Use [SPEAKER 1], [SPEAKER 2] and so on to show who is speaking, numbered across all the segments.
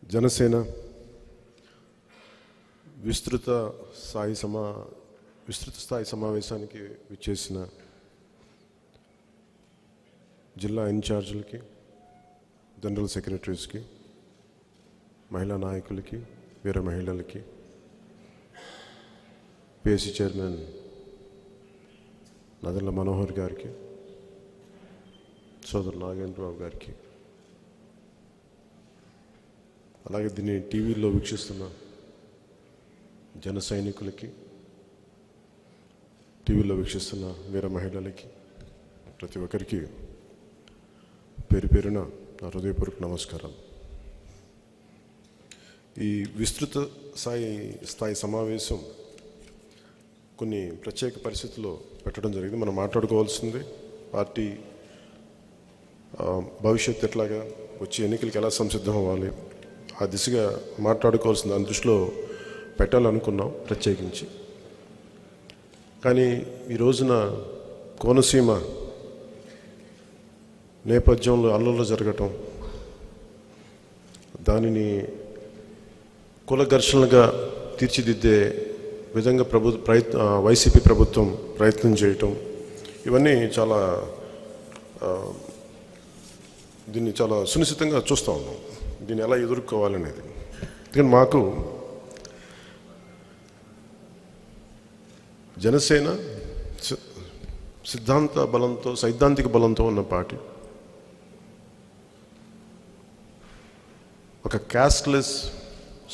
[SPEAKER 1] జనసేన విస్తృత స్థాయి సమావేశానికి విచ్చేసిన జిల్లా ఇన్ఛార్జీలకి, జనరల్ సెక్రటరీస్కి, మహిళా నాయకులకి, వీర మహిళలకి, పిఎస్సి చైర్మన్ నదెళ్ల మనోహర్ గారికి, సోదరు నాగేంద్రరావు గారికి, అలాగే దీన్ని టీవీలో వీక్షిస్తున్న జన సైనికులకి, టీవీలో వీక్షిస్తున్న వీర మహిళలకి, ప్రతి ఒక్కరికి పేరు పేరున నా హృదయపూర్వక నమస్కారం. ఈ విస్తృత స్థాయి సమావేశం కొన్ని ప్రత్యేక పరిస్థితుల్లో పెట్టడం జరిగింది. మనం మాట్లాడుకోవాల్సింది పార్టీ భవిష్యత్తు ఎట్లాగా, వచ్చే ఎన్నికలకి ఎలా సంసిద్ధం అవ్వాలి, ఆ దిశగా మాట్లాడుకోవాల్సింది దాని దృష్టిలో పెట్టాలనుకున్నాం ప్రత్యేకించి. కానీ ఈ రోజున కోనసీమ నేపథ్యంలో అల్లర్లు జరగటం, దానిని కుల ఘర్షణలుగా తీర్చిదిద్దే విధంగా వైసీపీ ప్రభుత్వం ప్రయత్నం చేయటం, ఇవన్నీ దీన్ని చాలా సునిశ్చితంగా చూస్తూ ఉన్నాం. దీన్ని ఎలా ఎదుర్కోవాలనేది. కానీ మాకు జనసేన సైద్ధాంతిక బలంతో ఉన్న పార్టీ. ఒక క్యాస్ట్లెస్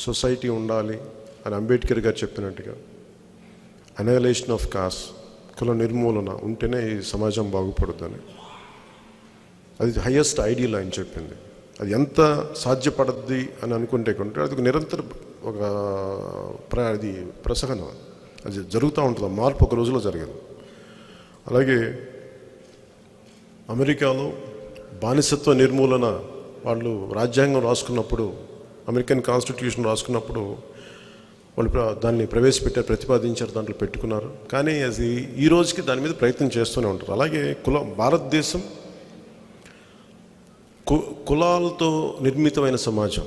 [SPEAKER 1] సొసైటీ ఉండాలి అని అంబేద్కర్ గారు చెప్పినట్టుగా, అనైలేషన్ ఆఫ్ కాస్ట్, కుల నిర్మూలన ఉంటేనే ఈ సమాజం బాగుపడుతుందని, అది హయ్యెస్ట్ ఐడియల్ ఆయన చెప్పింది. అది ఎంత సాధ్యపడద్ది అని అనుకుంటే అది నిరంతర అది ప్రసహనం, అది జరుగుతూ ఉంటుంది. మార్పు ఒక రోజులో జరిగింది. అలాగే అమెరికాలో బానిసత్వ నిర్మూలన వాళ్ళు రాజ్యాంగం రాసుకున్నప్పుడు, అమెరికన్ కాన్స్టిట్యూషన్ రాసుకున్నప్పుడు వాళ్ళు దాన్ని ప్రతిపాదించారు, దాంట్లో పెట్టుకున్నారు. కానీ అది ఈ రోజుకి దాని మీద ప్రయత్నం చేస్తూనే ఉంటారు. అలాగే భారతదేశం కులాలతో నిర్మితమైన సమాజం.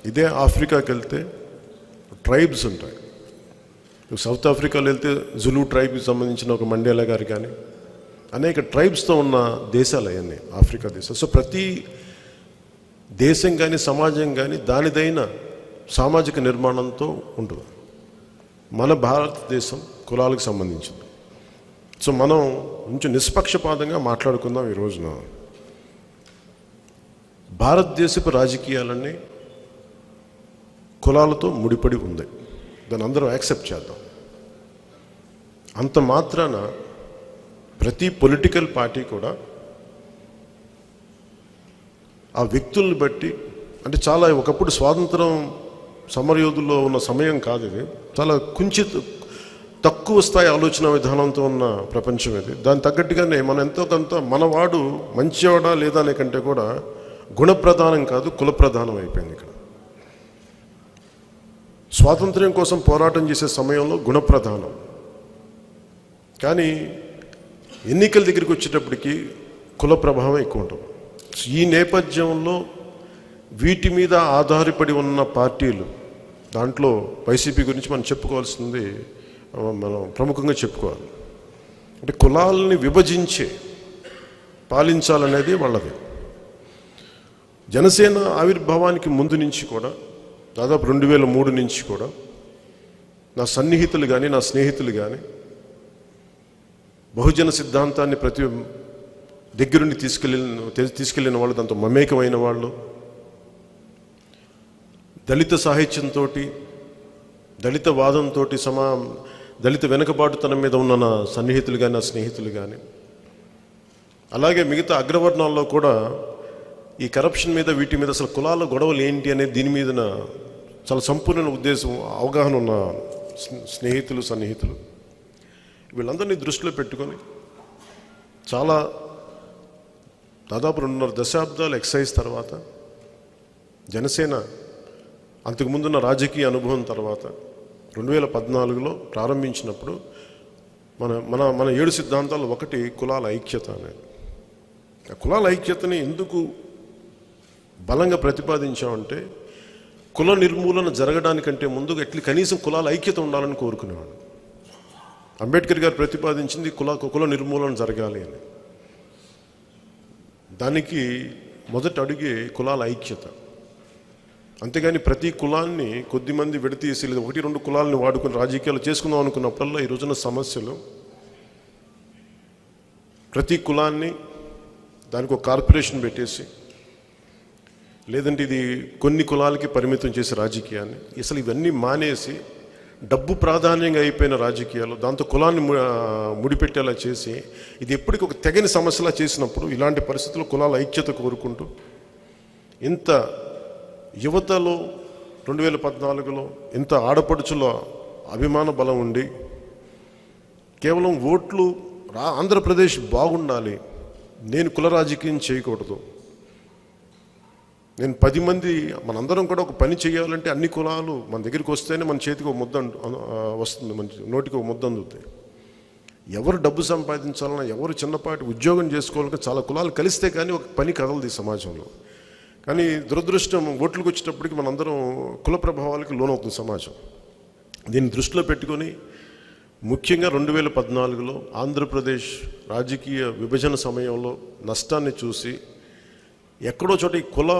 [SPEAKER 1] ఇదే ఆఫ్రికాకి వెళ్తే ట్రైబ్స్ ఉంటాయి. సౌత్ ఆఫ్రికాలో వెళ్తే జులు ట్రైబ్కి సంబంధించిన ఒక మండేలా గారు కానీ అనేక ట్రైబ్స్తో ఉన్న దేశాలు అవన్నీ ఆఫ్రికా దేశాలు. సో ప్రతి దేశం కానీ సమాజం కానీ దానిదైన సామాజిక నిర్మాణంతో ఉంటుంది. మన భారతదేశం కులాలకు సంబంధించింది. సో మనం కొంచెం నిష్పక్షపాతంగా మాట్లాడుకుందాం. ఈ రోజున భారతదేశపు రాజకీయాలన్నీ కులాలతో ముడిపడి ఉంది. దాన్ని అందరం యాక్సెప్ట్ చేద్దాం. అంత మాత్రాన ప్రతి పొలిటికల్ పార్టీ కూడా ఆ వ్యక్తుల్ని బట్టి, అంటే చాలా ఒకప్పుడు స్వాతంత్రం సమరయోధుల్లో ఉన్న సమయం కాదు ఇది. చాలా తక్కువ స్థాయి ఆలోచన విధానంతో ఉన్న ప్రపంచం ఇది. దానికి తగ్గట్టుగానే మనం ఎంతో కొంత మనవాడు మంచివాడా లేదా అనే కంటే కూడా గుణప్రధానం కాదు, కులప్రధానం అయిపోయింది. ఇక్కడ స్వాతంత్ర్యం కోసం పోరాటం చేసే సమయంలో గుణప్రధానం, కానీ ఎన్నికల దగ్గరికి వచ్చేటప్పటికి కుల ప్రభావం ఎక్కువ ఉంటుంది. ఈ నేపథ్యంలో వీటి మీద ఆధారపడి ఉన్న పార్టీలు, దాంట్లో వైసీపీ గురించి మనం చెప్పుకోవాల్సింది, మనం ప్రముఖంగా చెప్పుకోవాలి. అంటే కులాలని విభజించే పాలించాలనేది వాళ్ళది. జనసేన ఆవిర్భావానికి ముందు నుంచి కూడా, దాదాపు 2003 నుంచి కూడా నా సన్నిహితులు కానీ నా స్నేహితులు కానీ బహుజన సిద్ధాంతాన్ని ప్రతి దగ్గరుండి తీసుకెళ్ళిన వాళ్ళు, దాంతో మమేకమైన వాళ్ళు, దళిత సాహిత్యంతో, దళిత వాదంతో, దళిత వెనుకబాటుతనం మీద ఉన్న నా సన్నిహితులు కానీ నా స్నేహితులు కానీ, అలాగే మిగతా అగ్రవర్ణాల్లో కూడా ఈ కరప్షన్ మీద, వీటి మీద, అసలు కులాల గొడవలు ఏంటి అనేది దీని మీద చాలా సంపూర్ణ ఉద్దేశం, అవగాహన ఉన్న స్నేహితులు, సన్నిహితులు, వీళ్ళందరినీ దృష్టిలో పెట్టుకొని దాదాపు 2.5 దశాబ్దాలు ఎక్సైజ్ తర్వాత, జనసేన అంతకుముందున్న రాజకీయ అనుభవం తర్వాత 2014లో ప్రారంభించినప్పుడు మన 7 సిద్ధాంతాలు. ఒకటి కులాల ఐక్యత అనేది. కులాల ఐక్యతని ఎందుకు బలంగా ప్రతిపాదించామంటే కుల నిర్మూలన జరగడానికంటే ముందు కనీసం కులాల ఐక్యత ఉండాలని కోరుకునేవాడు. అంబేద్కర్ గారు ప్రతిపాదించింది కుల నిర్మూలన జరగాలి అని. దానికి మొదటి అడుగే కులాల ఐక్యత. అంతేగాని ప్రతి కులాన్ని కొద్దిమంది విడతీసి లేదా 1-2 కులాలని వాడుకుని రాజకీయాలు చేసుకుందాం అనుకున్నప్పుడల్లా ఈ రోజున సమస్యలు ప్రతి కులాన్ని దానికి ఒక కార్పొరేషన్ పెట్టేసి, లేదంటే ఇది కొన్ని కులాలకి పరిమితం చేసే రాజకీయాన్ని, అసలు ఇవన్నీ మానేసి డబ్బు ప్రాధాన్యంగా అయిపోయిన రాజకీయాలు, దాంతో కులాన్ని ముడిపెట్టేలా చేసి ఇది ఎప్పటికీ ఒక తెగని సమస్యలా చేసినప్పుడు, ఇలాంటి పరిస్థితుల్లో కులాల ఐక్యత కోరుకుంటూ ఇంత యువతలో 2014లో ఇంత ఆడపడుచుల అభిమాన బలం ఉండి కేవలం ఓట్లు ఆంధ్రప్రదేశ్ బాగుండాలి, నేను కుల రాజకీయం చేయకూడదు, నేను 10 మంది మనందరం కూడా ఒక పని చేయాలంటే అన్ని కులాలు మన దగ్గరికి వస్తేనే మన చేతికి ఒక ముద్ద వస్తుంది, మన నోటికి ఒక ముద్ద అందుతుంది. ఎవరు డబ్బు సంపాదించాలన్నా, ఎవరు చిన్నపాటి ఉద్యోగం చేసుకోవాలంటే చాలా కులాలు కలిస్తే కానీ ఒక పని కదలదు ఈ సమాజంలో. కానీ దురదృష్టం, ఓట్లకు వచ్చేటప్పటికి మనందరం కుల ప్రభావాలకి లోనవుతుంది సమాజం. దీన్ని దృష్టిలో పెట్టుకొని ముఖ్యంగా 2014లో ఆంధ్రప్రదేశ్ రాజకీయ విభజన సమయంలో నష్టాన్ని చూసి ఎక్కడో చోట ఈ కుల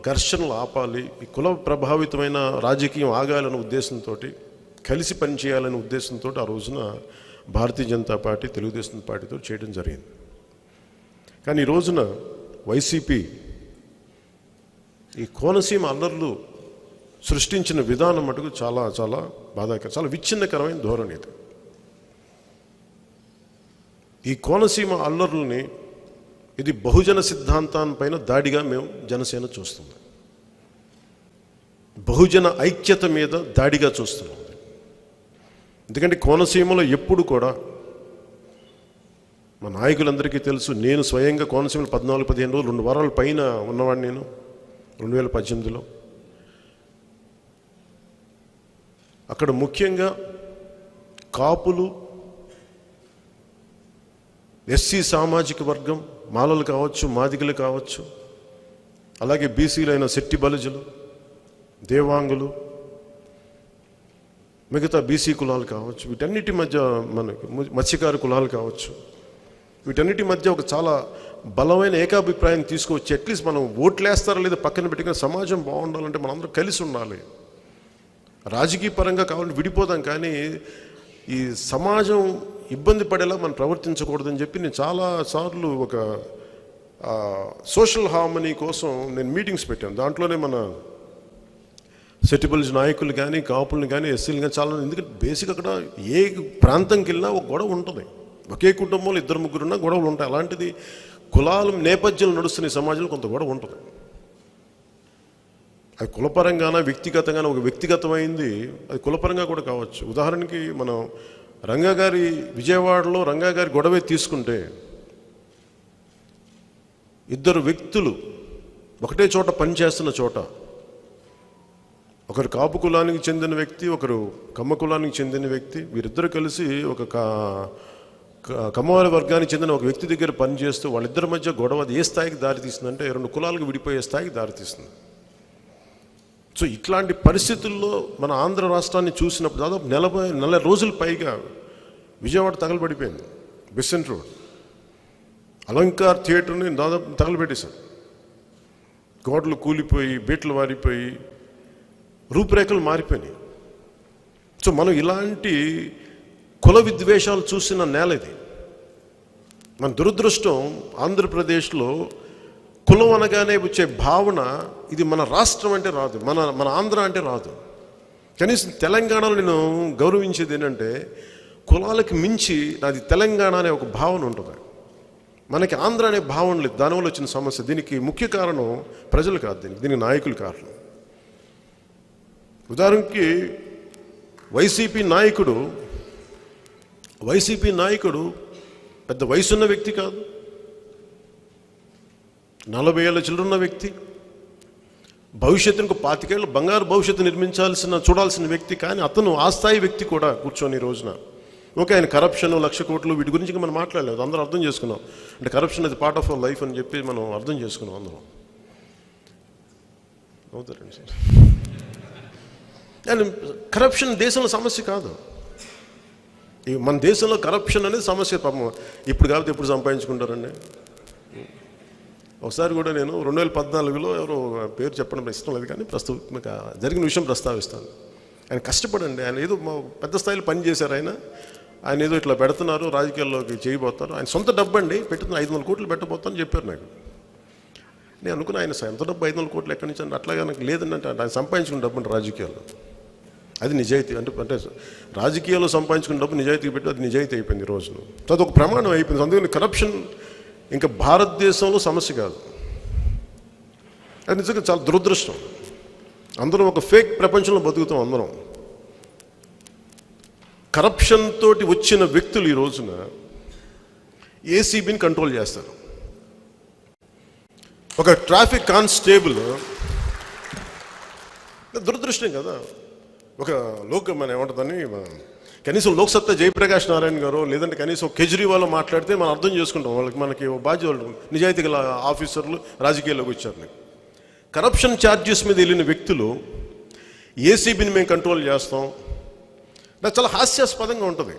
[SPEAKER 1] ఘర్షణలు ఆపాలి, ఈ కుల ప్రభావితమైన రాజకీయం ఆగాలనే ఉద్దేశంతో, కలిసి పనిచేయాలనే ఉద్దేశంతో ఆ రోజున భారతీయ జనతా పార్టీ తెలుగుదేశం పార్టీతో చేయడం జరిగింది. కానీ ఈ రోజున వైసీపీ ఈ కోనసీమ అల్లర్లు సృష్టించిన విధానం మటుకు చాలా చాలా బాధాకరం, చాలా విచ్ఛిన్నకరమైన ధోరణి ఇది. ఈ కోనసీమ అల్లర్లని ఇది బహుజన సిద్ధాంతాన్పైన దాడిగా మేము జనసేన చూస్తున్నాం, బహుజన ఐక్యత మీద దాడిగా చూస్తున్నాం. ఎందుకంటే కోనసీమలో ఎప్పుడు కూడా మా నాయకులందరికీ తెలుసు, నేను స్వయంగా కోనసీమలో 14-15 రోజులు 2 వారాల పైన ఉన్నవాడిని నేను 2018లో. అక్కడ ముఖ్యంగా కాపులు, ఎస్సీ సామాజిక వర్గం, మాలలు కావచ్చు, మాదిగలు కావచ్చు, అలాగే బీసీలైన శెట్టి బలిజలు, దేవాంగులు, మిగతా బీసీ కులాలు కావచ్చు, వీటన్నిటి మధ్య మనకి మత్స్యకారు కులాలు కావచ్చు, వీటన్నిటి మధ్య ఒక చాలా బలమైన ఏకాభిప్రాయం తీసుకొచ్చి అట్లీస్ట్ మనం ఓట్లేస్తారా లేదా పక్కన పెట్టుకుని సమాజం బాగుండాలంటే మనందరం కలిసి ఉండాలి. రాజకీయ పరంగా కావాలంటే విడిపోదాం, కానీ ఈ సమాజం ఇబ్బంది పడేలా మనం ప్రవర్తించకూడదని చెప్పి నేను చాలాసార్లు ఒక సోషల్ హార్మనీ కోసం నేను మీటింగ్స్ పెట్టాను. దాంట్లోనే మన సెటిబుల్స్ నాయకులు కానీ, కాపుల్ని కానీ, ఎస్సీలు కానీ చాలా, ఎందుకంటే బేసిక్ అక్కడ ఏ ప్రాంతంకి వెళ్ళినా ఒక గొడవ ఉంటుంది, ఒకే కుటుంబంలో 2-3 ఉన్నా గొడవలు ఉంటాయి. అలాంటిది కులాల నేపథ్యంలో నడుస్తున్న సమాజంలో కొంత గొడవ ఉంటుంది. అది కులపరంగాన వ్యక్తిగతంగానే, ఒక వ్యక్తిగతమైంది అది కులపరంగా కూడా కావచ్చు. ఉదాహరణకి మనం రంగాగారి విజయవాడలో రంగాగారి గొడవే తీసుకుంటే, 2 వ్యక్తులు ఒకటే చోట పనిచేస్తున్న చోట, ఒకరు కాపు కులానికి చెందిన వ్యక్తి, ఒకరు కమ్మ కులానికి చెందిన వ్యక్తి, వీరిద్దరు కలిసి ఒక కమ్మవారి వర్గానికి చెందిన ఒక వ్యక్తి దగ్గర పనిచేస్తూ వాళ్ళిద్దరి మధ్య గొడవ ఏ స్థాయికి దారితీస్తుందంటే 2 కులాలకు విడిపోయే స్థాయికి దారితీస్తుంది. సో ఇట్లాంటి పరిస్థితుల్లో మన ఆంధ్ర రాష్ట్రాన్ని చూసినప్పుడు దాదాపు 40 రోజుల పైగా విజయవాడ తగలబడిపోయింది. బెసెంట్ రోడ్, అలంకార్ థియేటర్ని దాదాపు తగలబెట్టేశాం. గోడలు కూలిపోయి, బీట్లు వారిపోయి, రూపురేఖలు మారిపోయినాయి. సో మనం ఇలాంటి కుల విద్వేషాలు చూసిన నేల ఇది. మన దురదృష్టం, ఆంధ్రప్రదేశ్లో కులం అనగానే వచ్చే భావన ఇది మన రాష్ట్రం అంటే రాదు, మన ఆంధ్ర అంటే రాదు. కనీసం తెలంగాణలో నేను గౌరవించేది ఏంటంటే కులాలకి మించి నాది తెలంగాణ అనే ఒక భావన ఉంటుంది. మనకి ఆంధ్ర అనే భావన లేదు, దానివల్ల వచ్చిన సమస్య. దీనికి ముఖ్య కారణం ప్రజలు కాదు, దీనికి నాయకులు కారణం. ఉదాహరణకి వైసీపీ నాయకుడు పెద్ద వయసున్న వ్యక్తి కాదు, 40 ఏళ్ళ చిల్లున్న వ్యక్తి, భవిష్యత్తుకు 25 ఏళ్ళ బంగారు భవిష్యత్తు చూడాల్సిన వ్యక్తి. కానీ అతను ఆ స్థాయి వ్యక్తి కూడా కూర్చొని ఈ రోజున ఓకే, ఆయన కరప్షన్, 1,00,000 కోట్లు వీటి గురించి మనం మాట్లాడలేదు, అందరూ అర్థం చేసుకున్నాం. అంటే కరప్షన్ అది పార్ట్ ఆఫ్ అవర్ లైఫ్ అని చెప్పి మనం అర్థం చేసుకున్నాం అందరం. అవుతారండి సార్. అండ్ కరప్షన్ దేశంలో సమస్య కాదు. మన దేశంలో కరప్షన్ అనేది సమస్య. పాపం ఇప్పుడు కాబట్టి ఎప్పుడు సంపాదించుకుంటారండి. ఒకసారి కూడా నేను 2014లో ఎవరో పేరు చెప్పడం ఇష్టం లేదు, కానీ ప్రస్తుతం జరిగిన విషయం ప్రస్తావిస్తాను. ఆయన కష్టపడండి, ఆయన ఏదో పెద్ద స్థాయిలో పని చేశారు. ఆయన ఏదో ఇట్లా పెడుతున్నారు, రాజకీయాల్లోకి చేయబోతారు. ఆయన సొంత డబ్బు అండి పెట్టుతున్న 500 కోట్లు పెట్టబోతానని చెప్పారు నాకు. నేను అనుకున్నా ఆయన సొంత డబ్బు 500 కోట్లు ఎక్కడి నుంచి అంటే, అట్లాగా నాకు లేదండి అంటే ఆయన సంపాదించుకున్న డబ్బు అంటే రాజకీయాల్లో అది నిజాయితీ అంటే రాజకీయాల్లో సంపాదించుకున్న డబ్బు నిజాయితీ పెట్టి అది నిజాయితీ అయిపోయింది ఈ రోజున. అది ఒక ప్రమాణం అయిపోయింది. అందుకని కరప్షన్ ఇంకా భారతదేశంలో సమస్య కాదు. అది నిజంగా చాలా దురదృష్టం. అందరం ఒక ఫేక్ ప్రపంచంలో బతుకుతాం. అందరం కరప్షన్ తోటి వచ్చిన వ్యక్తులు ఈ రోజున ఏసీబీని కంట్రోల్ చేస్తారు. ఒక ట్రాఫిక్ కానిస్టేబుల్, దురదృష్టం కదా, ఒక మన ఏమంటుందని కనీసం లోక్సత్తా జయప్రకాష్ నారాయణ గారు లేదంటే కనీసం కేజ్రీవాల్ మాట్లాడితే మనం అర్థం చేసుకుంటాం. మనకి బాధ్యతలు నిజాయితీ గల ఆఫీసర్లు రాజకీయాల్లోకి వచ్చారు. కరప్షన్ ఛార్జెస్ మీద వెళ్ళిన వ్యక్తులు ఏసీబీని మేము కంట్రోల్ చేస్తాం. నాకు చాలా హాస్యాస్పదంగా ఉంటుంది.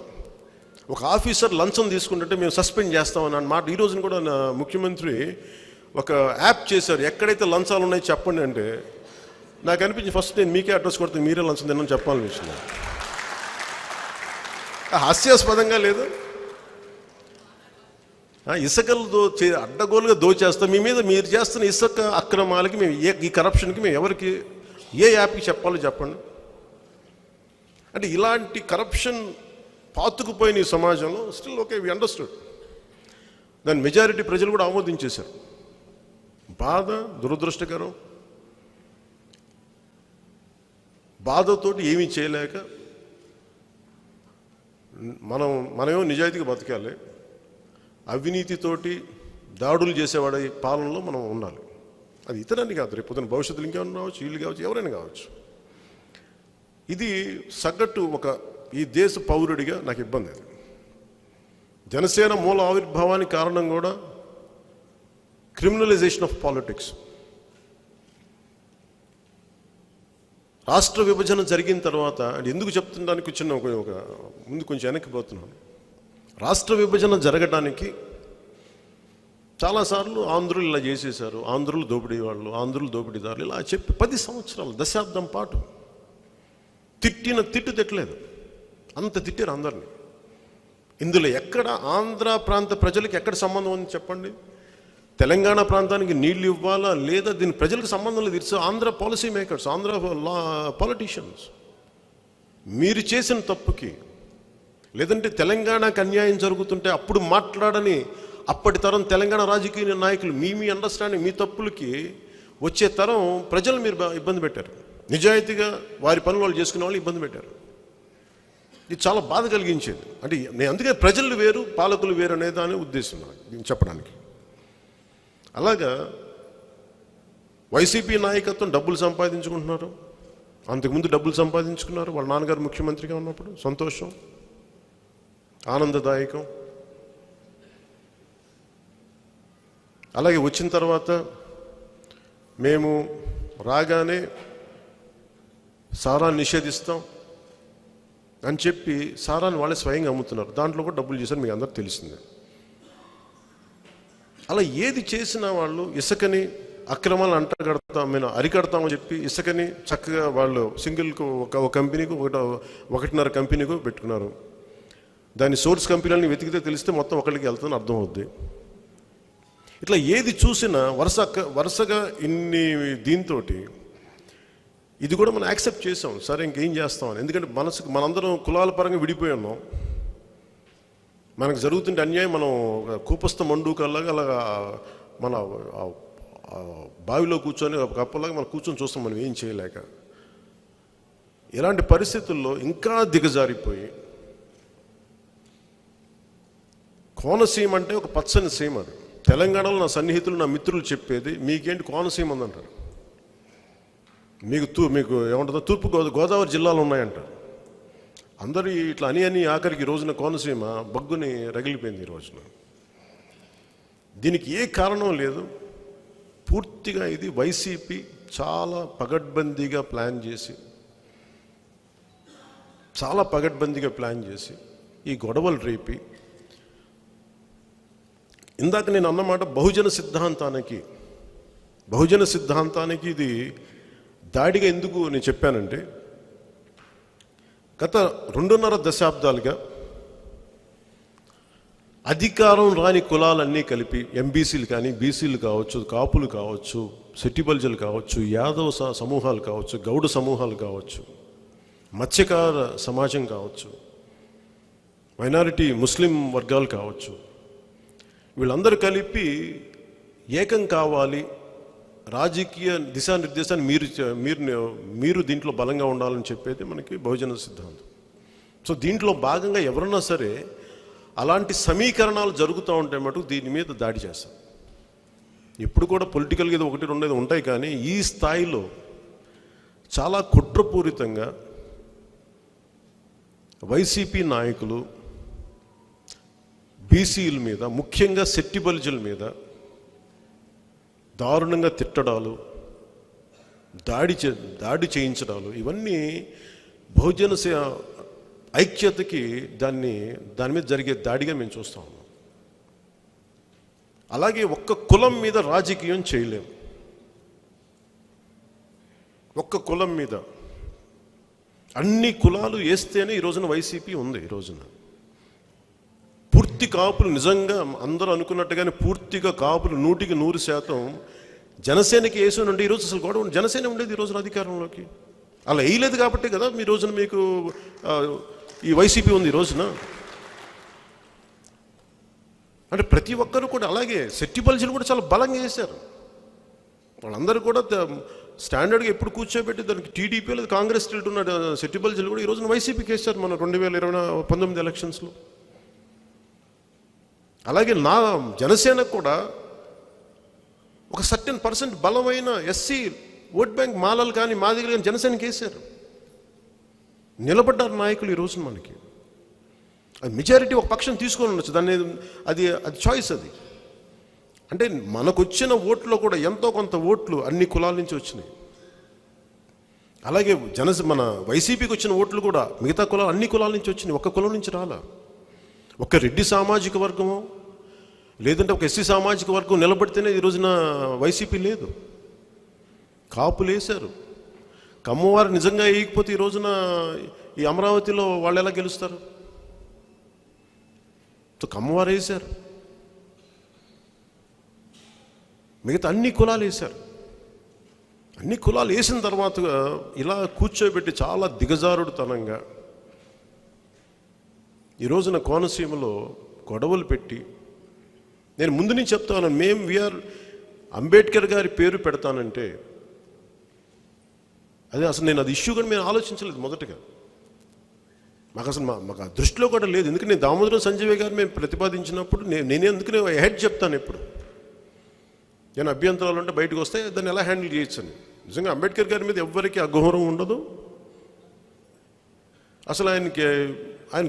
[SPEAKER 1] ఒక ఆఫీసర్ లంచం తీసుకుంటుంటే మేము సస్పెండ్ చేస్తామని అన్నమాట. ఈ రోజున కూడా ముఖ్యమంత్రి ఒక యాప్ చేశారు, ఎక్కడైతే లంచాలు ఉన్నాయో చెప్పండి అంటే. నాకు అనిపించి ఫస్ట్ నేను మీకే అడ్రస్ కొడితే మీరే లంచం తిన్నాను చెప్పాలనిపించింది. హాస్యాస్పదంగా లేదు? ఇసుకలు అడ్డగోలుగా దోచేస్తాం. మీ మీద మీరు చేస్తున్న ఇసుక అక్రమాలకి మేము ఈ కరప్షన్కి మేము ఎవరికి ఏ యాప్కి చెప్పాలో చెప్పండి. అంటే ఇలాంటి కరప్షన్ పాతుకుపోయిన ఈ సమాజంలో స్టిల్ ఓకే వి అండర్స్టూడ్. దాని మెజారిటీ ప్రజలు కూడా ఆమోదించేశారు. బాధ, దురదృష్టకరం. బాధతోటి ఏమీ చేయలేక మనమేమో నిజాయితీగా బతకాలి, అవినీతితోటి దాడులు చేసేవాడి పాలనలో మనం ఉండాలి. అది ఇతరాన్ని కాదు, రేపు పొద్దున భవిష్యత్తులో ఇంకేమైనా రావచ్చు, వీళ్ళు కావచ్చు, ఎవరైనా కావచ్చు. ఇది సగటు ఈ దేశ పౌరుడిగా నాకు ఇబ్బంది. జనసేన మూల ఆవిర్భావానికి కారణం కూడా క్రిమినలైజేషన్ ఆఫ్ పాలిటిక్స్. రాష్ట్ర విభజన జరిగిన తర్వాత ఎందుకు చెప్తుండానికి చిన్న ఒక ముందు కొంచెం వెనక్కిపోతున్నాను. రాష్ట్ర విభజన జరగడానికి చాలాసార్లు ఆంధ్రులు ఇలా చేసేశారు, ఆంధ్రులు దోపిడీ వాళ్ళు, ఆంధ్రులు దోపిడీదారులు ఇలా చెప్పి 10 సంవత్సరాలు దశాబ్దం పాటు తిట్టు తిట్టలేదు. అంత తిట్టారు అందరినీ. ఇందులో ఎక్కడ ఆంధ్ర ప్రాంత ప్రజలకు ఎక్కడ సంబంధం ఉంది చెప్పండి? తెలంగాణ ప్రాంతానికి నీళ్లు ఇవ్వాలా లేదా దీని ప్రజలకు సంబంధం లేదు. It's Andhra policy makers, Andhra politicians. మీరు చేసిన తప్పుకి లేదంటే తెలంగాణకు అన్యాయం జరుగుతుంటే అప్పుడు మాట్లాడని అప్పటి తరం తెలంగాణ రాజకీయ నాయకులు మీ అండర్స్టాండింగ్, మీ తప్పులకి వచ్చే తరం ప్రజలు మీరు ఇబ్బంది పెట్టారు. నిజాయితీగా వారి పనులు వాళ్ళు చేసుకునే వాళ్ళు ఇబ్బంది పెట్టారు. ఇది చాలా బాధ కలిగించేది. అంటే నేను అందుకే ప్రజలు వేరు పాలకులు వేరు అనే దాని ఉద్దేశం నాకు చెప్పడానికి. అలాగా వైసీపీ నాయకత్వం డబ్బులు సంపాదించుకుంటున్నారు. అంతకుముందు డబ్బులు సంపాదించుకున్నారు. వాళ్ళ నాన్నగారు ముఖ్యమంత్రిగా ఉన్నప్పుడు సంతోషం, ఆనందదాయకం. అలాగే వచ్చిన తర్వాత మేము రాగానే సారాన్ని నిషేధిస్తాం అని చెప్పి సారాన్ని వాళ్ళే స్వయంగా అమ్ముతున్నారు. దాంట్లో కూడా డబ్బులు చేశారు, మీకు అందరూ తెలిసిందే. అలా ఏది చేసినా వాళ్ళు ఇసుకని అక్రమాలను అరికడతామని చెప్పి ఇసుకని చక్కగా వాళ్ళు సింగిల్కు ఒక కంపెనీకు 1.5 కంపెనీకు పెట్టుకున్నారు. దాని సోర్స్ కంపెనీలని వెతికితే తెలిస్తే మొత్తం ఒకరికి వెళ్తుందని అర్థం అవుద్ది. ఇట్లా ఏది చూసినా వరుసగా ఇన్ని దీంతో ఇది కూడా మనం యాక్సెప్ట్ చేసాం. సరే ఇంకేం చేస్తామని. ఎందుకంటే మనందరం కులాల పరంగా విడిపోయి ఉన్నాం. మనకు జరుగుతుంటే అన్యాయం మనం కూపస్థ మండూకల్లాగా అలాగా మన బావిలో కూర్చొని ఒక కప్పలాగా మనం కూర్చొని చూస్తాం, మనం ఏం చేయలేక. ఇలాంటి పరిస్థితుల్లో ఇంకా దిగజారిపోయి కోనసీమ అంటే ఒక పచ్చని సీమ. అది తెలంగాణలో నా సన్నిహితులు నా మిత్రులు చెప్పేది, మీకేంటి కోనసీమ ఉందంటారు. మీకు ఏమంటుందో తూర్పు గోదావరి జిల్లాలో ఉన్నాయంటారు. అందరూ ఇట్లా అని ఆఖరికి ఈ రోజున కోనసీమ బగ్గుని రగిలిపోయింది. ఈ రోజున దీనికి ఏ కారణం లేదు. పూర్తిగా ఇది వైసీపీ చాలా పగడ్బందీగా ప్లాన్ చేసి చాలా పగడ్బందీగా ప్లాన్ చేసి ఈ గొడవలు రేపి, ఇందాక నేను అన్నమాట బహుజన సిద్ధాంతానికి ఇది దాడిగా ఎందుకు నేను చెప్పానంటే, గత 2.5 దశాబ్దాలుగా అధికారం రాని కులాలన్నీ కలిపి ఎంబీసీలు కానీ, బీసీలు కావచ్చు, కాపులు కావచ్చు, సెట్టిబల్జలు కావచ్చు, యాదవ సమూహాలు కావచ్చు, గౌడ సమూహాలు కావచ్చు, మత్స్యకార సమాజం కావచ్చు, మైనారిటీ ముస్లిం వర్గాలు కావచ్చు, వీళ్ళందరూ కలిపి ఏకం కావాలి, రాజకీయ దిశానిర్దేశాన్ని మీరు దీంట్లో బలంగా ఉండాలని చెప్పేది మనకి బహుజన సిద్ధాంతం. సో దీంట్లో భాగంగా ఎవరన్నా సరే అలాంటి సమీకరణాలు జరుగుతూ ఉంటే మటుకు దీని మీద దాడి చేస్తాం. ఎప్పుడు కూడా పొలిటికల్గా ఇది 1-2 ఉంటాయి, కానీ ఈ స్థాయిలో చాలా కుట్రపూరితంగా వైసీపీ నాయకులు బీసీల మీద, ముఖ్యంగా సెట్టిబల్జుల మీద దారుణంగా తిట్టడాలు, దాడి చేయించడాలు, ఇవన్నీ బహుజన ఐక్యతకి దాని మీద జరిగే దాడిగా మేము చూస్తూ ఉన్నాం. అలాగే ఒక్క కులం మీద రాజకీయం చేయలేం. ఒక్క కులం మీద అన్ని కులాలు వేస్తేనే ఈ రోజున వైసీపీ ఉంది. ఈ రోజున పూర్తి కాపులు, నిజంగా అందరూ అనుకున్నట్టుగానే పూర్తిగా కాపులు 100% జనసేనకి వేసి ఉండి ఈరోజు అసలు గొడవ జనసేన ఉండేది ఈ రోజున అధికారంలోకి. అలా వేయలేదు కాబట్టి కదా మీ రోజున మీకు ఈ వైసీపీ ఉంది ఈ రోజున. అంటే ప్రతి ఒక్కరు కూడా అలాగే సెట్టిబల్జీలు కూడా చాలా బలంగా వేశారు. వాళ్ళందరూ కూడా స్టాండర్డ్గా ఎప్పుడు కూర్చోబెట్టి దానికి టీడీపీ లేదా కాంగ్రెస్ ఉన్న సెట్టిబల్జీలు కూడా ఈ రోజున వైసీపీకి వేశారు మన 2019 ఎలక్షన్స్లో. అలాగే జనసేనకు కూడా ఒక సర్టెన్ % బలమైన ఎస్సీ ఓట్ బ్యాంక్ మాలలు కానీ మాదిగలు కానీ జనసేనకి వేశారు. నిలబడ్డారు నాయకులు ఈ రోజున. మనకి అది మెజారిటీ ఒక పక్షం తీసుకొని ఉండొచ్చు, దాన్ని అది చాయిస్. అది అంటే మనకు వచ్చిన ఓట్లో కూడా ఎంతో కొంత ఓట్లు అన్ని కులాల నుంచి వచ్చినాయి. అలాగే మన వైసీపీకి వచ్చిన ఓట్లు కూడా మిగతా కులాలు అన్ని కులాల నుంచి వచ్చినాయి, ఒక్క కులం నుంచి రాలా. ఒక రెడ్డి సామాజిక వర్గము లేదంటే ఒక ఎస్సీ సామాజిక వర్గం నిలబడితేనే ఈ రోజున వైసీపీ లేదు. కాపులు వేశారు. కమ్మవారు నిజంగా వేయకపోతే ఈ రోజున ఈ అమరావతిలో వాళ్ళు ఎలా గెలుస్తారు? కమ్మవారు వేశారు, మిగతా అన్ని కులాలు వేశారు. అన్ని కులాలు వేసిన తర్వాత ఇలా కూర్చోబెట్టి చాలా దిగజారుడుతనంగా ఈ రోజున కోనసీమలో గొడవలు పెట్టి, నేను ముందు నుంచి చెప్తాను, వీఆర్ అంబేద్కర్ గారి పేరు పెడతానంటే అదే అసలు నేను అది ఇష్యూ కానీ మేము ఆలోచించలేదు మొదటగా. మాకు ఆ దృష్టిలో కూడా లేదు. ఎందుకంటే నేను దామోదరం సంజయ్ గారు మేము ప్రతిపాదించినప్పుడు నేనే అందుకనే హెడ్ చెప్తాను ఎప్పుడు. నేను అభ్యంతరాలు అంటే బయటకు వస్తే దాన్ని ఎలా హ్యాండిల్ చేయొచ్చని. నిజంగా అంబేద్కర్ గారి మీద ఎవ్వరికీ అగౌరవం ఉండదు. అసలు ఆయనకి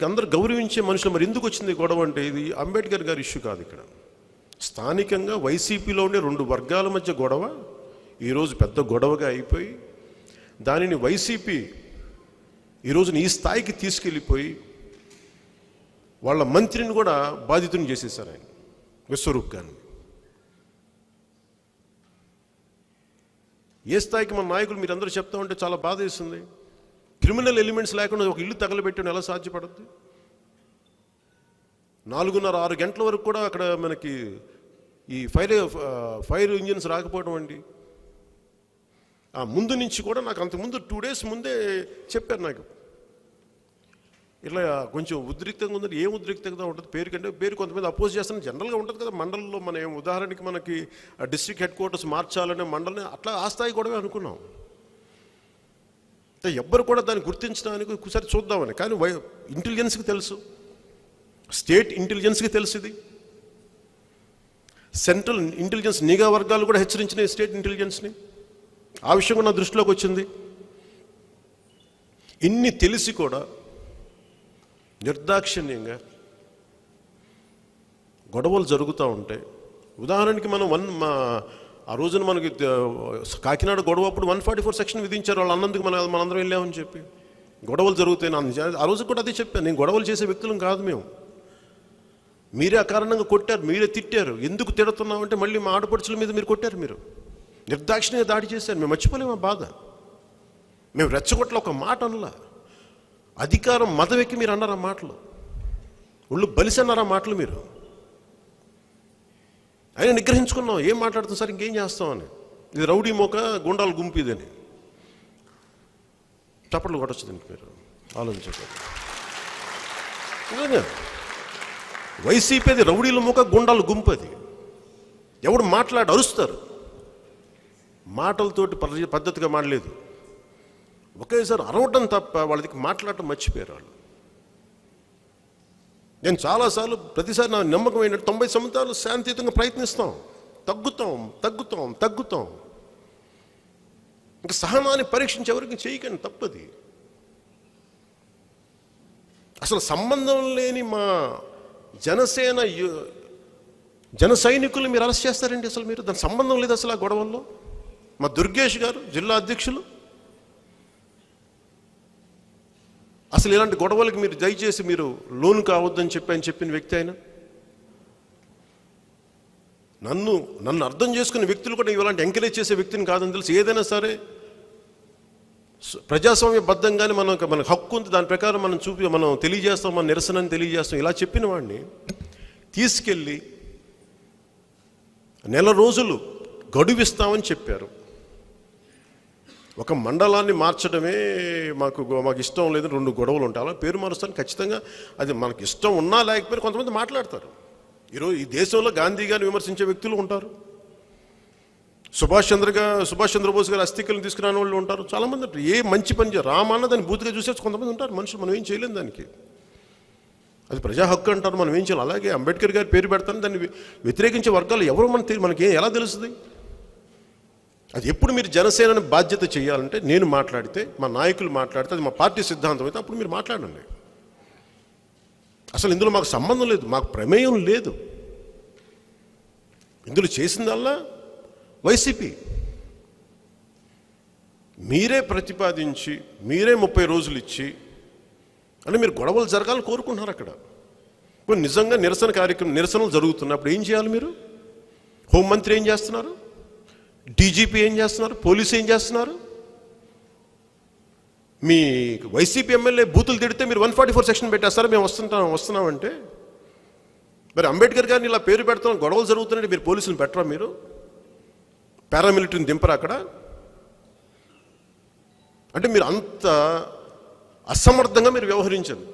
[SPEAKER 1] అందరూ గౌరవించే మనుషులు. మరి ఎందుకు వచ్చింది గొడవ అంటే ఇది అంబేద్కర్ గారి ఇష్యూ కాదు. ఇక్కడ స్థానికంగా వైసీపీలో ఉండే 2 వర్గాల మధ్య గొడవ ఈరోజు పెద్ద గొడవగా అయిపోయి దానిని వైసీపీ ఈరోజున ఈ స్థాయికి తీసుకెళ్ళిపోయి వాళ్ళ మంత్రిని కూడా బాధితుని చేసేసారు ఆయన, విశ్వరూప్ గారిని. ఏ స్థాయికి మన నాయకులు మీరందరూ చెప్తా ఉంటే చాలా బాధ వేస్తుంది. క్రిమినల్ ఎలిమెంట్స్ లేకుండా ఒక ఇల్లు తగలబెట్టడం ఎలా సాధ్యపడుద్ది? 4:30-6 గంటల వరకు కూడా అక్కడ మనకి ఈ ఫైర్ ఇంజిన్స్ రాకపోవడం అండి. ముందు నుంచి కూడా నాకు అంతకుముందు 2 days ముందే చెప్పారు నాకు, ఇట్లా కొంచెం ఉద్రిక్తంగా ఉందని. ఏం ఉద్రిక్తంగా ఉంటుంది? పేరు కొంతమంది అపోజ్ చేస్తాను జనరల్గా ఉంటుంది కదా మండలంలో. మనం ఉదాహరణకి మనకి డిస్ట్రిక్ట్ హెడ్ క్వార్టర్స్ మార్చాలనే మండలం అట్లా ఆ స్థాయి కూడా అనుకున్నాం. ఎవ్వరు కూడా దాన్ని గుర్తించడానికి ఒకసారి చూద్దామని. కానీ ఇంటెలిజెన్స్కి తెలుసు, స్టేట్ ఇంటెలిజెన్స్కి తెలుసు, ఇది సెంట్రల్ ఇంటెలిజెన్స్ నిఘా వర్గాలు కూడా హెచ్చరించినాయి స్టేట్ ఇంటెలిజెన్స్ని. ఆ విషయం కూడా నా దృష్టిలోకి వచ్చింది. ఇన్ని తెలిసి కూడా నిర్దాక్షిణ్యంగా గొడవలు జరుగుతూ ఉంటాయి. ఉదాహరణకి మనం ఆ రోజున మనకి కాకినాడ గొడవ అప్పుడు 144 సెక్షన్ విధించారు వాళ్ళు అన్నందుకు మనందరం వెళ్ళామని చెప్పి. గొడవలు జరుగుతాయి. ఆ రోజు కూడా అదే చెప్పాను, నేను గొడవలు చేసే వ్యక్తులం కాదు మేము. మీరే అకారణంగా కొట్టారు, మీరే తిట్టారు. ఎందుకు తిడుతున్నామంటే మళ్ళీ మా ఆడపడుచుల మీద మీరు కొట్టారు, మీరు నిర్దాక్షిణ్యంగా దాడి చేశారు. మేము మర్చిపోలేము ఆ బాధ. మేము రెచ్చగొట్ల ఒక మాట అనలా. అధికారం మతం ఎక్కి మీరు అన్నారు ఆ మాటలు, ఒళ్ళు బలిసి అన్నారు ఆ మాటలు మీరు. అయినా నిగ్రహించుకున్నాం, ఏం మాట్లాడుతాం సార్, ఇంకేం చేస్తామని. ఇది రౌడీ మోక గుండాలు గుంపు ఇదని చప్పట్లు కొట్టచ్చు. దీనికి మీరు ఆలోచించండి. వైసీపీ అది రౌడీల మోక గుండాలు గుంపు. అది ఎవడు మాట్లాడి అరుస్తారు, మాటలతోటి పద్ధతిగా మాడలేదు. ఒకేసారి అరవటం తప్ప వాళ్ళకి మాట్లాడటం మర్చిపోయారు వాళ్ళు. నేను చాలాసార్లు ప్రతిసారి నా నమ్మకం ఏంటంటే 90 సంవత్సరాలు శాంతియుతంగా ప్రయత్నిస్తాం, తగ్గుతాం. ఇంకా సహనాన్ని పరీక్షించే వరకు చేయకండి, తప్పది. అసలు సంబంధం లేని మా జన సైనికులు మీరు అరెస్ట్ చేస్తారండి. అసలు మీరు దాని సంబంధం లేదు అసలు ఆ గొడవల్లో. మా దుర్గేష్ గారు జిల్లా అధ్యక్షులు, అసలు ఇలాంటి గొడవలకి మీరు దయచేసి మీరు లోను కావద్దని చెప్పిన వ్యక్తి ఆయన. నన్ను అర్థం చేసుకునే వ్యక్తులు కూడా ఇలాంటి ఎంకరేజ్ చేసే వ్యక్తిని కాదని తెలుసు. ఏదైనా సరే ప్రజాస్వామ్యబద్ధంగానే మనకు హక్కు ఉంది, దాని ప్రకారం మనం తెలియజేస్తాం, మన నిరసనని తెలియజేస్తాం. ఇలా చెప్పిన వాడిని తీసుకెళ్ళి 1 నెల రోజులు గడువిస్తామని చెప్పారు. ఒక మండలాన్ని మార్చడమే మాకు ఇష్టం లేదు, 2 గొడవలు ఉంటాయి. అలా పేరు మారుస్తాను ఖచ్చితంగా. అది మనకి ఇష్టం ఉన్నా లేకపోయినా కొంతమంది మాట్లాడతారు. ఈరోజు ఈ దేశంలో గాంధీ గారిని విమర్శించే వ్యక్తులు ఉంటారు, సుభాష్ చంద్రబోస్ గారి అస్థికలను తీసుకురాని వాళ్ళు ఉంటారు, చాలామంది ఉంటారు. ఏ మంచి పని రామన్న దాన్ని బూతుగా చూసే కొంతమంది ఉంటారు మనుషులు. మనం ఏం చేయలేం దానికి, అది ప్రజా హక్కు అంటారు, మనం ఏం చేయాలి. అలాగే అంబేద్కర్ గారి పేరు పెడతాను, దాన్ని వ్యతిరేకించే వర్గాలు ఎవరు మనకి ఎలా తెలుస్తుంది? అది ఎప్పుడు మీరు జనసేనని బాధ్యత చేయాలంటే నేను మాట్లాడితే, మా నాయకులు మాట్లాడితే, అది మా పార్టీ సిద్ధాంతం అయితే అప్పుడు మీరు మాట్లాడండి. అసలు ఇందులో మాకు సంబంధం లేదు, మాకు ప్రమేయం లేదు. ఇందులో చేసిందల్లా వైసీపీ. మీరే ప్రతిపాదించి మీరే 30 రోజులు ఇచ్చి అంటే మీరు గొడవలు జరగాలని కోరుకుంటున్నారు. అక్కడ ఇప్పుడు నిజంగా నిరసనలు జరుగుతున్నప్పుడు ఏం చేయాలి మీరు? హోంమంత్రి ఏం చేస్తున్నారు? డీజీపీ ఏం చేస్తున్నారు? పోలీసు ఏం చేస్తున్నారు? మీ వైసీపీ ఎమ్మెల్యే బూతులు తిడితే మీరు 144 సెక్షన్ పెట్టేస్తారా? మేము వస్తున్నామంటే మరి అంబేద్కర్ గారిని ఇలా పేరు పెడతాం, గొడవలు జరుగుతున్నాయంటే మీరు పోలీసులు పెట్టరా? మీరు పారామిలిటరీని దింపరా అక్కడ? అంటే మీరు అంత అసమర్థంగా మీరు వ్యవహరించారు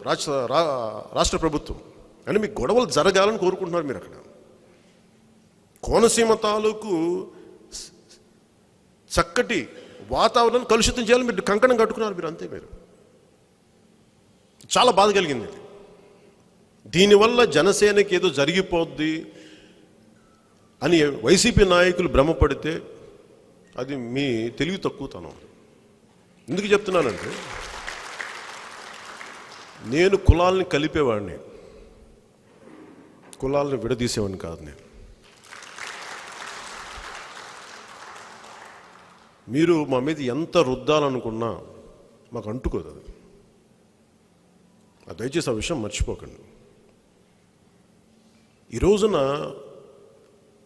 [SPEAKER 1] రాష్ట్ర ప్రభుత్వం. అంటే మీకు గొడవలు జరగాలని కోరుకుంటున్నారు మీరు. అక్కడ కోనసీమ తాలూకు చక్కటి వాతావరణం కలుషితం చేయాలని మీరు కంకణం కట్టుకున్నారు మీరు, అంతే. మీరు చాలా బాధ కలిగింది ఇది. దీనివల్ల జనసేనకి ఏదో జరిగిపోద్ది అని వైసీపీ నాయకులు భ్రమపడితే అది మీ తెలివి తక్కువతనం. ఎందుకు చెప్తున్నానంటే నేను కులాలని కలిపేవాడిని, కులాలను విడదీసేవాడిని కాదు. నేను మీరు మా మీద ఎంత రుద్దాలనుకున్నా మాకు అంటుకోదు అది. దయచేసి ఆ విషయం మర్చిపోకండి. ఈ రోజున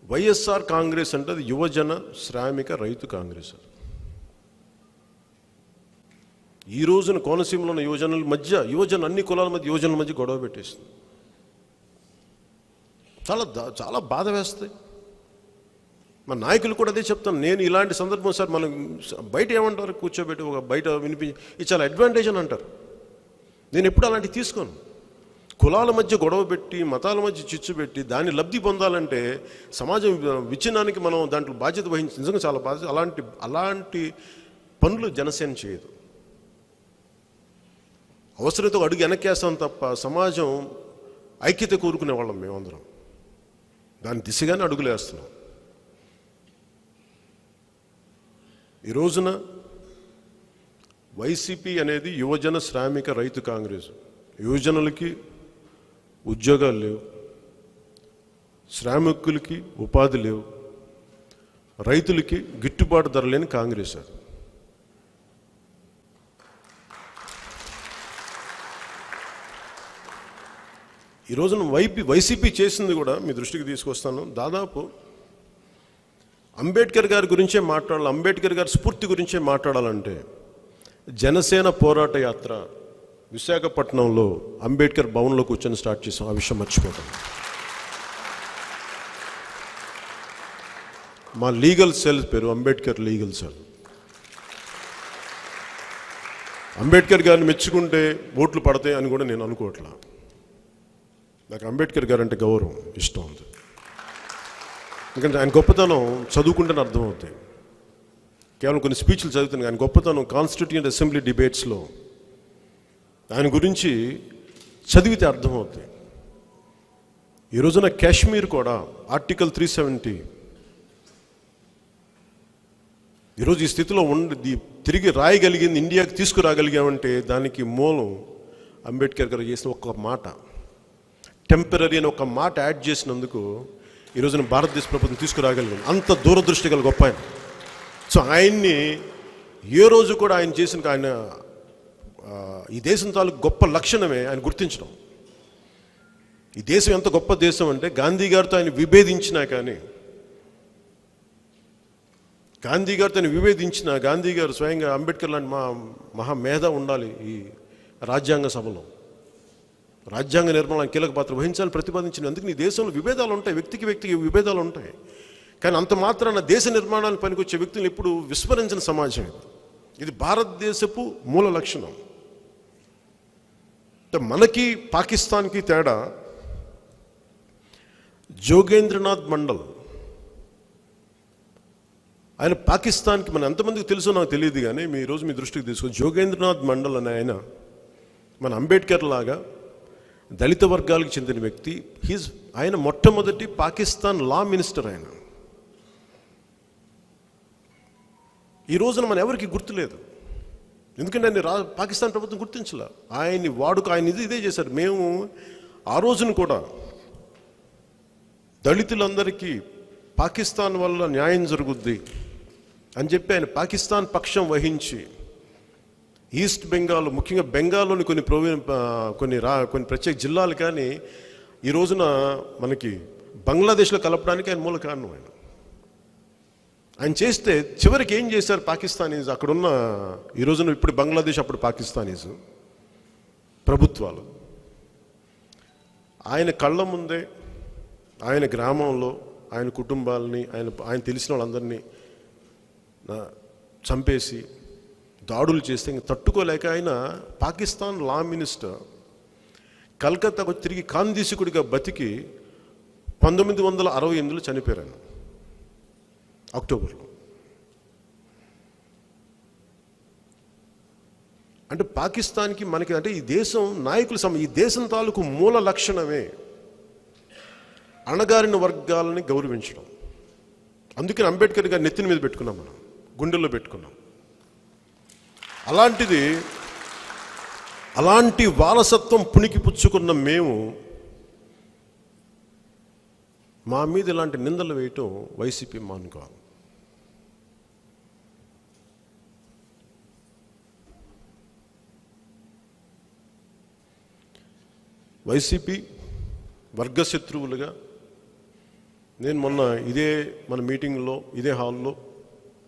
[SPEAKER 1] వైఎస్ఆర్ కాంగ్రెస్ అంటే అది యువజన శ్రామిక రైతు కాంగ్రెస్. ఈ రోజున కోనసీమలో ఉన్న యువజన అన్ని కులాల మధ్య యువజనుల మధ్య గొడవ పెట్టేస్తుంది. చాలా బాధ వేస్తాయి. మా నాయకులు కూడా అదే చెప్తాను. నేను ఇలాంటి సందర్భం సార్ మనం బయట ఏమంటారు, కూర్చోబెట్టి బయట వినిపించి ఇది చాలా అడ్వాంటేజ్ అని అంటారు. నేను ఎప్పుడు అలాంటివి తీసుకోను. కులాల మధ్య గొడవ పెట్టి, మతాల మధ్య చిచ్చు పెట్టి దాన్ని లబ్ధి పొందాలంటే సమాజం విచ్ఛిన్నానికి మనం దాంట్లో బాధ్యత వహించి నిజంగా చాలా బాధ్యత. అలాంటి పనులు జనసేన చేయదు. అవసరంతో అడుగు వెనక్కేస్తాం తప్ప సమాజం ఐక్యత కోరుకునే వాళ్ళం మేమందరం. దాని దిశగానే అడుగులు వేస్తున్నాం. ఈ రోజున వైసీపీ అనేది యువజన శ్రామిక రైతు కాంగ్రెస్. యువజనులకి ఉద్యోగాలు లేవు, శ్రామికులకి ఉపాధి లేవు, రైతులకి గిట్టుబాటు ధర లేని కాంగ్రెస్ అది. ఈ రోజున వైసీపీ చేసింది కూడా మీ దృష్టికి తీసుకొస్తాను. దాదాపు అంబేద్కర్ గారి గురించే మాట్లాడాలి, అంబేద్కర్ గారి స్ఫూర్తి గురించే మాట్లాడాలంటే జనసేన పోరాట యాత్ర విశాఖపట్నంలో అంబేద్కర్ భవన్లో కూర్చొని స్టార్ట్ చేసాం. ఆ విషయం మర్చిపోతాం. మా లీగల్ సెల్ పేరు అంబేద్కర్ లీగల్ సెల్. అంబేద్కర్ గారిని మెచ్చుకుంటే ఓట్లు పడతాయి అని కూడా నేను అనుకోవట్లా. నాకు అంబేద్కర్ గారు అంటే గౌరవం, ఇష్టం ఉంది. ఎందుకంటే ఆయన గొప్పతనం చదువుకుంటేనే అర్థమవుతాయి. కేవలం కొన్ని స్పీచ్లు చదువుతున్నాయి. ఆయన గొప్పతనం కాన్స్టిట్యూయెంట్ అసెంబ్లీ డిబేట్స్లో ఆయన గురించి చదివితే అర్థమవుతాయి. ఈ రోజున కాశ్మీర్ కూడా ఆర్టికల్ 370 ఈరోజు ఈ స్థితిలో తిరిగి రాయగలిగింది, ఇండియాకి తీసుకురాగలిగామంటే దానికి మూలం అంబేద్కర్ గారు చేసిన ఒక్క మాట, టెంపరీ అని ఒక మాట యాడ్ చేసినందుకు ఈ రోజున భారతదేశ ప్రభుత్వం తీసుకురాగలిగింది. అంత దూరదృష్టి గల గొప్ప ఆయన. సో ఆయన్ని ఏ రోజు కూడా ఆయన చేసిన ఆయన ఈ దేశం తాలూకు గొప్ప లక్షణమే ఆయన గుర్తించడం. ఈ దేశం ఎంత గొప్ప దేశం అంటే గాంధీ గారితో ఆయన విభేదించినా కానీ, గాంధీ గారు స్వయంగా అంబేద్కర్ లాంటి మహామేధ ఉండాలి ఈ రాజ్యాంగ సభలో, రాజ్యాంగ నిర్మాణానికి కీలక పాత్ర వహించాలని ప్రతిపాదించిన. అందుకు నీ దేశంలో విభేదాలు ఉంటాయి, వ్యక్తికి విభేదాలు ఉంటాయి. కానీ అంత మాత్రాన దేశ నిర్మాణానికి పనికొచ్చే వ్యక్తులు ఎప్పుడు విస్మరించిన సమాజం ఇది. భారతదేశపు మూల లక్షణం. మనకి పాకిస్తాన్కి తేడా, జోగేంద్రనాథ్ మండల్ ఆయన పాకిస్తాన్కి, మన ఎంతమందికి తెలుసో నాకు తెలియదు కానీ ఈరోజు మీ దృష్టికి తీసుకొని, జోగేంద్రనాథ్ మండల్ అనే ఆయన మన అంబేద్కర్ లాగా దళిత వర్గాలకు చెందిన వ్యక్తి. ఆయన మొట్టమొదటి పాకిస్తాన్ లా మినిస్టర్. ఆయన ఈ రోజున మన ఎవరికి గుర్తులేదు, ఎందుకంటే ఆయన పాకిస్తాన్ ప్రభుత్వం గుర్తించలే. ఆయన ఇదే చేశారు. మేము ఆ రోజున కూడా దళితులందరికీ పాకిస్తాన్ వల్ల న్యాయం జరుగుద్ది అని చెప్పి ఆయన పాకిస్తాన్ పక్షం వహించి ఈస్ట్ బెంగాల్, ముఖ్యంగా బెంగాల్లోని కొన్ని ప్రత్యేక జిల్లాలు కానీ ఈ రోజున మనకి బంగ్లాదేశ్లో కలపడానికి ఆయన మూల కారణం. ఆయన చేస్తే చివరికి ఏం చేశారు పాకిస్తానీస్, అక్కడున్న ఈ రోజున ఇప్పుడు బంగ్లాదేశ్ అప్పుడు పాకిస్తానీస్ ప్రభుత్వాలు ఆయన కళ్ళ ముందే ఆయన గ్రామంలో ఆయన కుటుంబాలని ఆయన తెలిసిన వాళ్ళందరినీ చంపేసి దాడులు చేస్తే ఇంక తట్టుకోలేక ఆయన పాకిస్తాన్ లా మినిస్టర్ కలకత్తాకు తిరిగి కాందీసికుడిగా బతికి 1968లో చనిపోయారు ఆయన అక్టోబర్లో. అంటే పాకిస్తాన్కి మనకి అంటే ఈ దేశం నాయకులు ఈ దేశం తాలూకు మూల లక్షణమే అణగారిన వర్గాలని గౌరవించడం. అందుకని అంబేద్కర్ గారి నెత్తిన మీద పెట్టుకున్నాం, మనం గుండెల్లో పెట్టుకున్నాం. అలాంటి వారసత్వం పుణికి పుచ్చుకున్న మేము మా మీద ఇలాంటి నిందలు వేయటం వైసీపీ మానుకోవాలి. వైసీపీ వర్గశత్రువులుగా నేను మొన్న మన మీటింగ్లో ఇదే హాల్లో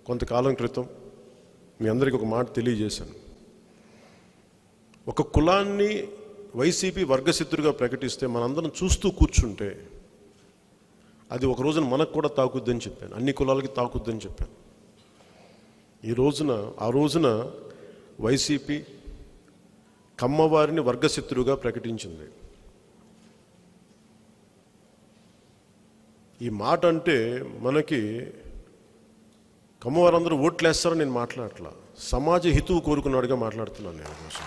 [SPEAKER 1] కొంతకాలం క్రితం మీ అందరికీ ఒక మాట తెలియజేశాను. ఒక కులాన్ని వైసీపీ వర్గశత్రుగా ప్రకటిస్తే మనందరం చూస్తూ కూర్చుంటే అది ఒక రోజున మనకు కూడా తాకుద్దని చెప్పాను, అన్ని కులాలకి తాకుద్దని చెప్పాను. ఆ రోజున వైసీపీ కమ్మవారిని వర్గశత్రువుగా ప్రకటించింది. ఈ మాట అంటే మనకి కమ్మవారందరూ ఓట్లేస్తారని నేను మాట్లాడట్లా, సమాజ హితువు కోరుకున్నాడుగా మాట్లాడుతున్నాను నేను. కోసం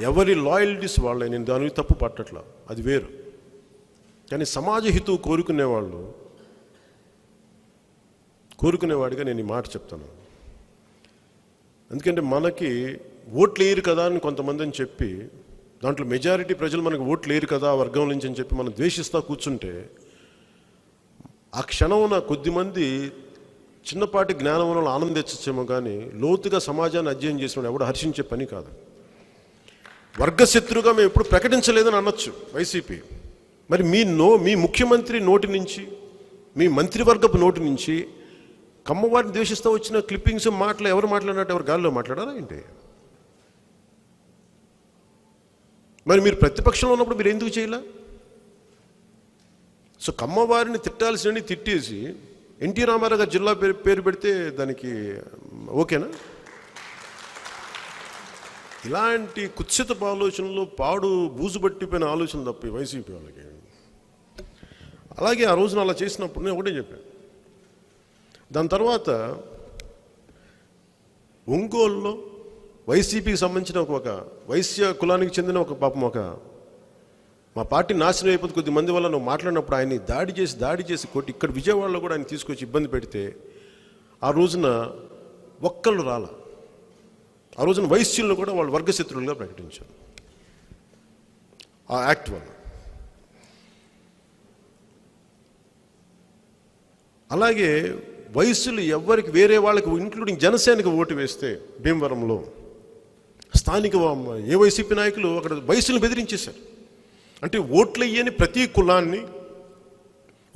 [SPEAKER 1] ఎవరి లాయల్టీస్ వాళ్ళే, నేను దానికి తప్పు పట్టట్లా, అది వేరు. కానీ సమాజ హితువు కోరుకునేవాడిగా నేను ఈ మాట చెప్తాను. ఎందుకంటే మనకి ఓట్లు వేయరు కదా అని కొంతమంది అని చెప్పి, దాంట్లో మెజారిటీ ప్రజలు మనకు ఓట్లు వేయరు కదా ఆ వర్గం నుంచి అని చెప్పి మనం ద్వేషిస్తూ కూర్చుంటే, ఆ క్షణమున కొద్దిమంది చిన్నపాటి జ్ఞానంలో ఆనందించచ్చేమో కానీ లోతుగా సమాజాన్ని అధ్యయనం చేసిన ఎవడు హర్షించే పని కాదు. వర్గశత్రుగా మేము ఎప్పుడు ప్రకటించలేదని అనొచ్చు వైసీపీ. మరి మీ ముఖ్యమంత్రి నోటి నుంచి, మీ మంత్రివర్గపు నోటి నుంచి కమ్మవారిని ద్వేషిస్తూ వచ్చిన క్లిప్పింగ్స్ మాటలు ఎవరు మాట్లాడినట్టు, ఎవరు గాల్లో మాట్లాడారా ఏంటి? మరి మీరు ప్రతిపక్షంలో ఉన్నప్పుడు మీరు ఎందుకు చేయలే? సో కమ్మవారిని తిట్టాల్సిన తిట్టేసి ఎన్టీ రామారావు గారు జిల్లా పేరు పెడితే దానికి ఓకేనా? ఇలాంటి కుత్సితపు ఆలోచనలు, బూజు పట్టిపోయిన ఆలోచనలు తప్పి వైసీపీ వాళ్ళకి. అలాగే ఆ రోజున అలా చేసినప్పుడు నేను ఒకటే చెప్పాను. దాని తర్వాత ఒంగోలులో వైసీపీకి సంబంధించిన ఒక వైశ్య కులానికి చెందిన ఒక పాపం, మా పార్టీ నాశనం అయిపోతే కొద్ది మంది వల్ల నువ్వు మాట్లాడినప్పుడు ఆయన్ని దాడి చేసి కొట్టి ఇక్కడ విజయవాడలో కూడా ఆయన తీసుకొచ్చి ఇబ్బంది పెడితే ఆ రోజున ఒక్కళ్ళు రాల. ఆ రోజున వైశ్యులను కూడా వాళ్ళు వర్గశత్రువులుగా ప్రకటించారు ఆ యాక్ట్ వల్ల. అలాగే వయస్సులు ఎవరికి వేరే వాళ్ళకి, ఇంక్లూడింగ్ జనసేనకి ఓటు వేస్తే భీమవరంలో స్థానిక ఏ వైసీపీ నాయకులు అక్కడ వయసులను బెదిరించేశారు. అంటే ఓట్లు వేయని ప్రతి కులాన్ని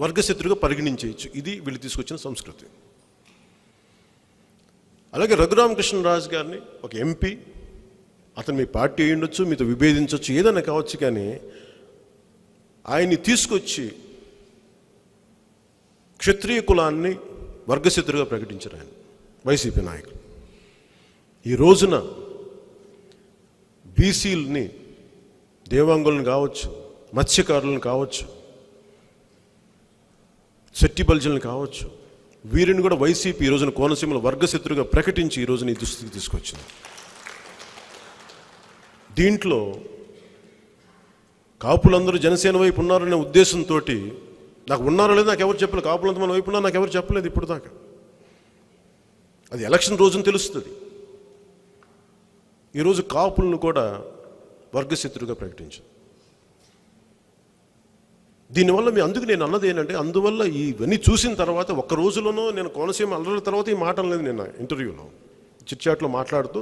[SPEAKER 1] వర్గశత్రుగా పరిగణించేయచ్చు. ఇది వీళ్ళు తీసుకొచ్చిన సంస్కృతి. అలాగే రఘురామకృష్ణరాజు గారిని ఒక ఎంపీ, అతను మీ పార్టీ అయి ఉండొచ్చు, మీతో విభేదించవచ్చు, ఏదైనా కావచ్చు, కానీ ఆయన్ని తీసుకొచ్చి క్షత్రియ కులాన్ని వర్గశత్రుగా ప్రకటించారు ఆయన వైసీపీ నాయకులు. ఈ రోజున బీసీలని, దేవాంగులను కావచ్చు, మత్స్యకారులను కావచ్చు, శెట్టి బల్జలను కావచ్చు, వీరిని కూడా వైసీపీ ఈ రోజున కోనసీమలో వర్గశత్రుగా ప్రకటించి ఈ రోజున ఈ దుస్థితికి తీసుకొచ్చింది. దీంట్లో కాపులందరూ జనసేన వైపు ఉన్నారనే ఉద్దేశంతో, నాకు ఉన్నారో లేదు నాకు ఎవరు చెప్పలేదు, కాపులంతా మన వైపు ఉన్నారు నాకు ఎవరు చెప్పలేదు ఇప్పుడు దాకా. అది ఎలక్షన్ రోజున తెలుస్తుంది. ఈరోజు కాపులను కూడా వర్గశత్రుగా ప్రకటించింది. దీనివల్ల అందుకు నేను అన్నది ఏంటంటే, అందువల్ల ఇవన్నీ చూసిన తర్వాత ఒక్క రోజులోనో నేను కోనసీమ అల్లర్ల తర్వాత ఈ మాట అనలేదు. నేను ఇంటర్వ్యూలో చిట్చాట్లో మాట్లాడుతూ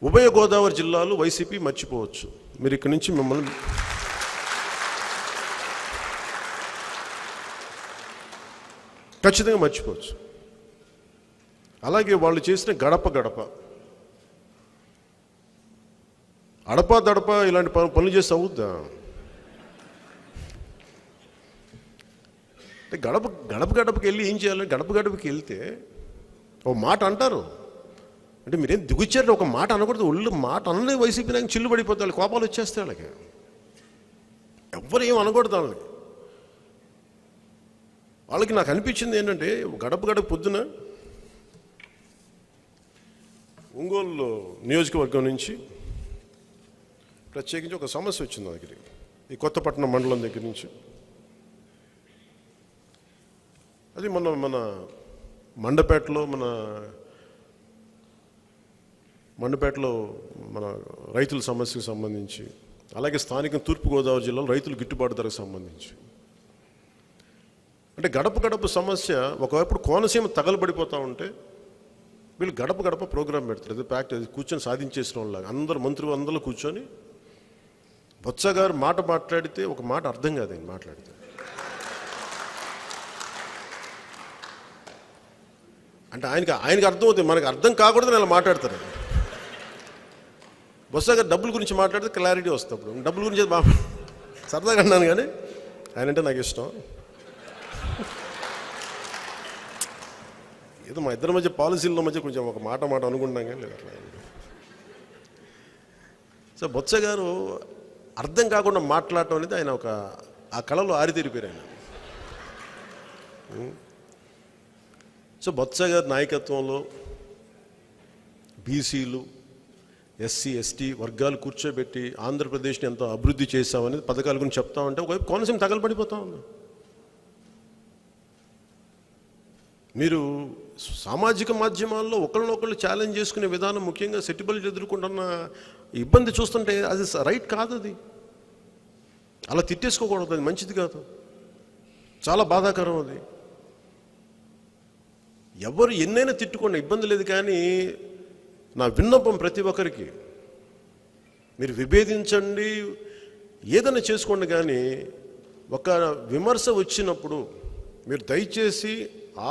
[SPEAKER 1] ఉభయ గోదావరి జిల్లాలు వైసీపీ మర్చిపోవచ్చు, మీరు ఇక్కడి నుంచి మిమ్మల్ని ఖచ్చితంగా మర్చిపోవచ్చు. అలాగే వాళ్ళు చేసిన గడప అడపా దడప ఇలాంటి పనులు చేస్తే అవుద్దా? గడపకి వెళ్ళి ఏం చేయాలి? గడపకి వెళ్తే ఒక మాట అంటారు అంటే మీరేం దిగుచ్చారు, ఒక మాట అనకూడదు. ఒళ్ళు మాట అనలే వైసీపీ నాకు చిల్లు పడిపోతాయి, వాళ్ళకి కోపాలు వచ్చేస్తాయి. వాళ్ళకి ఎవ్వరు ఏం అనకూడదు వాళ్ళని. వాళ్ళకి నాకు అనిపించింది ఏంటంటే, గడప పొద్దున ఒంగోలు నియోజకవర్గం నుంచి ప్రత్యేకించి ఒక సమస్య వచ్చింది నా దగ్గరికి, ఈ కొత్తపట్నం మండలం దగ్గర నుంచి. అది మన మండపేటలో మన రైతుల సమస్యకు సంబంధించి, అలాగే స్థానిక తూర్పుగోదావరి జిల్లాలో రైతుల గిట్టుబాటు ధరకు సంబంధించి. అంటే గడప సమస్య ఒకవైపు కోనసీమ తగలబడిపోతూ ఉంటే వీళ్ళు గడప ప్రోగ్రాం పెడతారు. అది ప్రాక్టీస్ కూర్చొని సాధించేసిన వాళ్ళ మంత్రులు అందరూ కూర్చొని బొత్స గారు మాట్లాడితే ఒక మాట అర్థం కాదు ఆయన మాట్లాడితే. అంటే ఆయనకి అర్థమవుతుంది, మనకు అర్థం కాకూడదు అలా మాట్లాడతారు. బొత్స గారు డబ్బుల గురించి మాట్లాడితే క్లారిటీ వస్తుంది. అప్పుడు డబ్బుల గురించి బాగా సరదాగా అన్నాను, కానీ ఆయన అంటే నాకు ఇష్టం. ఏదో మా ఇద్దరి మధ్య పాలసీల మధ్య కొంచెం ఒక మాట అనుకుంటాం కానీ లేదు అట్లా. సో బొత్స గారు అర్థం కాకుండా మాట్లాడటం అనేది ఆయన ఆ కళలో ఆరితేరిపోయారు ఆయన. సో బొత్స గారి నాయకత్వంలో బీసీలు, ఎస్సీ, ఎస్టీ వర్గాలు కూర్చోబెట్టి ఆంధ్రప్రదేశ్ని ఎంతో అభివృద్ధి చేశామనేది పథకాల గురించి చెప్తామంటే ఒకవైపు కోనసీమ తగలబడిపోతా ఉంది. మీరు సామాజిక మాధ్యమాల్లో ఒకళ్ళనొకళ్ళు ఛాలెంజ్ చేసుకునే విధానం, ముఖ్యంగా సెటిబుల్ ఎదుర్కొంటున్న ఇబ్బంది చూస్తుంటే అది రైట్ కాదు. అది అలా తిట్టేసుకోకూడదు, అది మంచిది కాదు, చాలా బాధాకరం. అది ఎవరు ఎన్నైనా తిట్టుకోండి, ఇబ్బంది లేదు. కానీ నా విన్నపం ప్రతి ఒక్కరికి, మీరు విభేదించండి, ఏదైనా చేసుకోండి, కానీ ఒక విమర్శ వచ్చినప్పుడు మీరు దయచేసి